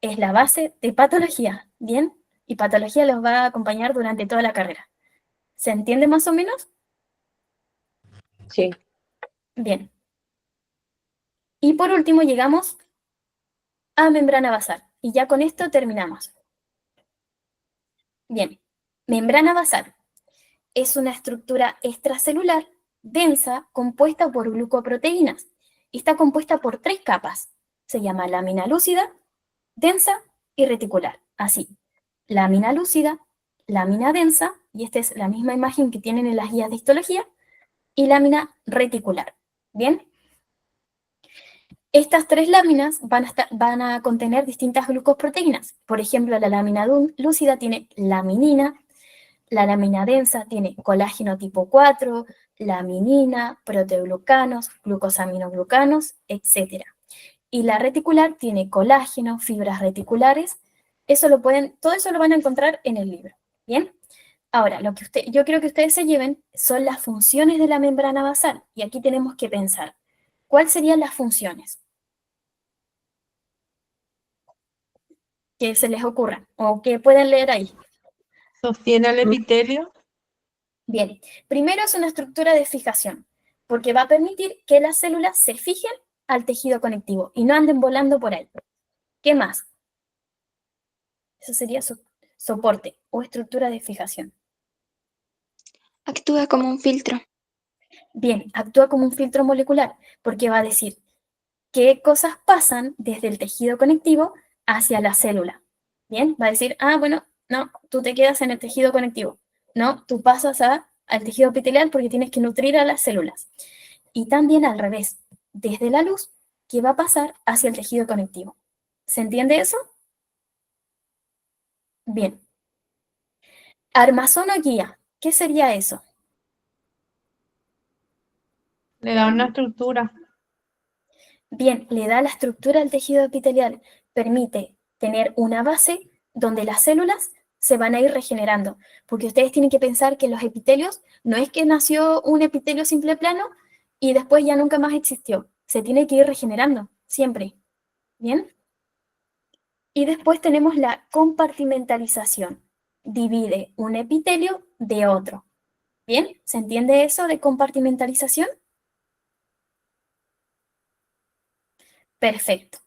[SPEAKER 2] Es la base de patología. ¿Bien? Y patología los va a acompañar durante toda la carrera. ¿Se entiende más o menos?
[SPEAKER 4] Sí.
[SPEAKER 2] Bien. Y por último llegamos a membrana basal. Y ya con esto terminamos. Bien. Membrana basal es una estructura extracelular densa compuesta por glucoproteínas. Está compuesta por 3 capas. Se llama lámina lúcida, densa y reticular. Así, lámina lúcida, lámina densa, y esta es la misma imagen que tienen en las guías de histología, y lámina reticular. ¿Bien? Estas 3 láminas van a contener distintas glucoproteínas. Por ejemplo, la lámina lúcida tiene laminina, la lámina densa tiene colágeno tipo 4, laminina, proteoglucanos, glucosaminoglucanos, etc. Y la reticular tiene colágeno, fibras reticulares. Todo eso lo van a encontrar en el libro. ¿Bien? Ahora, yo quiero que ustedes se lleven son las funciones de la membrana basal. Y aquí tenemos que pensar, ¿cuáles serían las funciones que se les ocurran o que pueden leer ahí?
[SPEAKER 7] Sostiene el epitelio.
[SPEAKER 2] Bien, primero es una estructura de fijación, porque va a permitir que las células se fijen al tejido conectivo y no anden volando por ahí. ¿Qué más? Eso sería soporte o estructura de fijación.
[SPEAKER 6] Actúa como un filtro.
[SPEAKER 2] Bien, actúa como un filtro molecular, porque va a decir qué cosas pasan desde el tejido conectivo hacia la célula. Bien, va a decir, bueno, no, tú te quedas en el tejido conectivo. No, tú pasas al tejido epitelial porque tienes que nutrir a las células. Y también al revés, desde la luz, que va a pasar hacia el tejido conectivo. ¿Se entiende eso? Bien. Armazón o guía, ¿qué sería eso?
[SPEAKER 7] Le da una estructura.
[SPEAKER 2] Bien, le da la estructura al tejido epitelial, permite tener una base donde las células se van a ir regenerando, porque ustedes tienen que pensar que los epitelios no es que nació un epitelio simple plano y después ya nunca más existió, se tiene que ir regenerando, siempre. ¿Bien? Y después tenemos la compartimentalización. Divide un epitelio de otro. ¿Bien? ¿Se entiende eso de compartimentalización? Perfecto.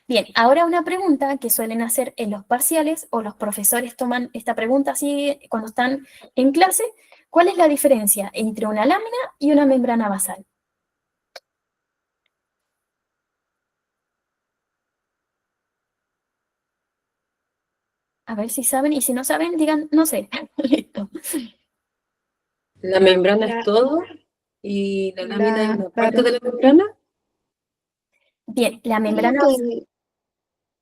[SPEAKER 2] Bien, ahora una pregunta que suelen hacer en los parciales, o los profesores toman esta pregunta así cuando están en clase. ¿Cuál es la diferencia entre una lámina y una membrana basal? A ver si saben, y si no saben, digan, no sé. Listo.
[SPEAKER 4] La membrana
[SPEAKER 6] La-
[SPEAKER 4] es todo y la lámina es una parte
[SPEAKER 6] claro.
[SPEAKER 4] de la membrana.
[SPEAKER 2] Bien, la
[SPEAKER 6] Diría
[SPEAKER 2] membrana...
[SPEAKER 6] que,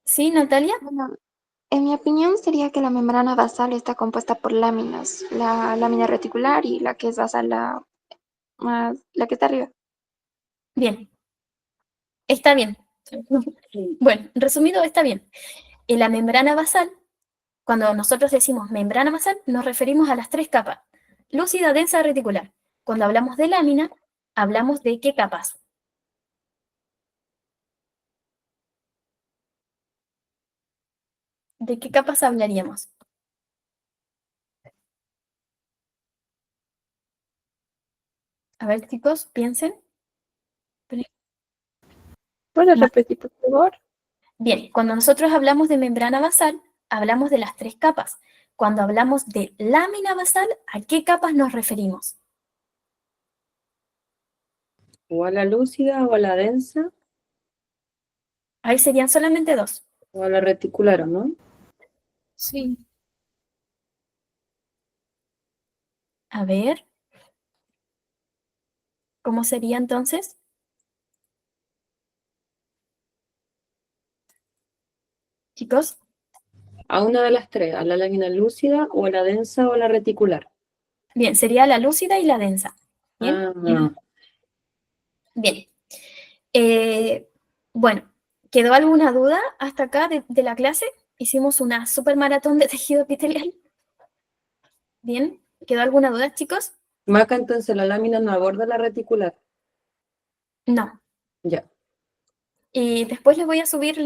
[SPEAKER 2] ¿Sí, Natalia?
[SPEAKER 6] bueno, en mi opinión sería que la membrana basal está compuesta por láminas, la lámina reticular y la que es basal, la que está arriba.
[SPEAKER 2] Bien, está bien. Bueno, resumido, está bien. En la membrana basal, cuando nosotros decimos membrana basal, nos referimos a las tres capas: lúcida, densa, reticular. Cuando hablamos de lámina, hablamos de qué capas. ¿De qué capas hablaríamos? A ver, chicos, piensen.
[SPEAKER 6] ¿Puedes
[SPEAKER 2] Ma-
[SPEAKER 6] repetir, por favor?
[SPEAKER 2] Bien, cuando nosotros hablamos de membrana basal, hablamos de las tres capas. Cuando hablamos de lámina basal, ¿a qué capas nos referimos?
[SPEAKER 4] O a la lúcida, o a la densa,
[SPEAKER 2] Ahí serían solamente dos.
[SPEAKER 4] o a la reticular, ¿o no?
[SPEAKER 8] Sí.
[SPEAKER 2] A ver, ¿cómo sería entonces? Chicos,
[SPEAKER 4] A una de las tres, a la lámina lúcida, o a la densa, o a la reticular.
[SPEAKER 2] bien, sería la lúcida y la densa. Bien,
[SPEAKER 4] Ah,
[SPEAKER 2] bien. Eh, bueno, ¿quedó alguna duda hasta acá de la clase? Hicimos una super maratón de tejido epitelial. Bien, ¿quedó alguna duda, chicos?
[SPEAKER 4] Maca, entonces la lámina no aborda la reticular.
[SPEAKER 2] No.
[SPEAKER 4] Ya.
[SPEAKER 2] Y después les voy a subir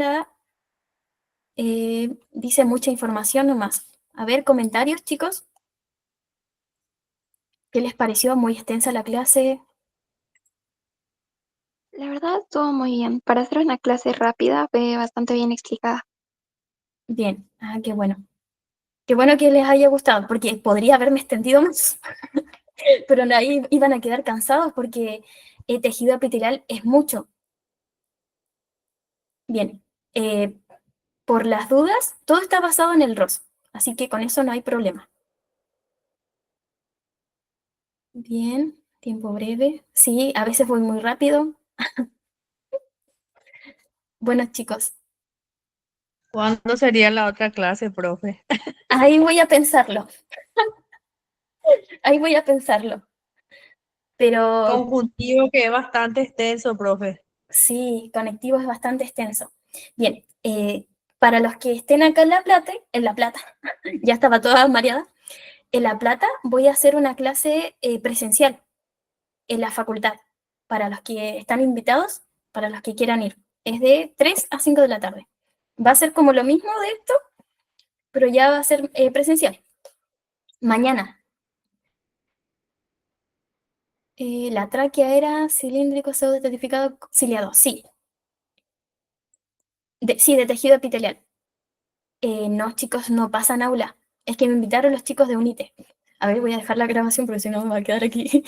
[SPEAKER 2] dice mucha información nomás. A ver, comentarios, chicos. ¿Qué les pareció? ¿Muy extensa la clase?
[SPEAKER 6] La verdad, estuvo muy bien. Para hacer una clase rápida, fue bastante bien explicada.
[SPEAKER 2] Bien, qué bueno. Qué bueno que les haya gustado, porque podría haberme extendido más, pero ahí iban a quedar cansados porque el tejido epitelial es mucho. Bien, por las dudas, todo está basado en el ROS, así que con eso no hay problema. Bien, tiempo breve. Sí, a veces voy muy rápido. Bueno, chicos,
[SPEAKER 7] ¿Cuándo sería la otra clase, profe?
[SPEAKER 2] ahí voy a pensarlo, ahí voy a pensarlo. Pero
[SPEAKER 7] Conjuntivo que es bastante extenso, profe.
[SPEAKER 2] sí, conectivo es bastante extenso. Bien, para los que estén acá en La Plata, ya estaba toda mareada, en La Plata voy a hacer una clase presencial en la facultad, para los que están invitados, para los que quieran ir. Es de 3 a 5 de la tarde. Va a ser como lo mismo de esto, pero ya va a ser presencial. Mañana. La tráquea era cilíndrico pseudoestratificado ciliado. Sí. Sí, de tejido epitelial. No, chicos, no pasan aula. Es que me invitaron los chicos de UNITE. A ver, voy a dejar la grabación porque si no me va a quedar aquí.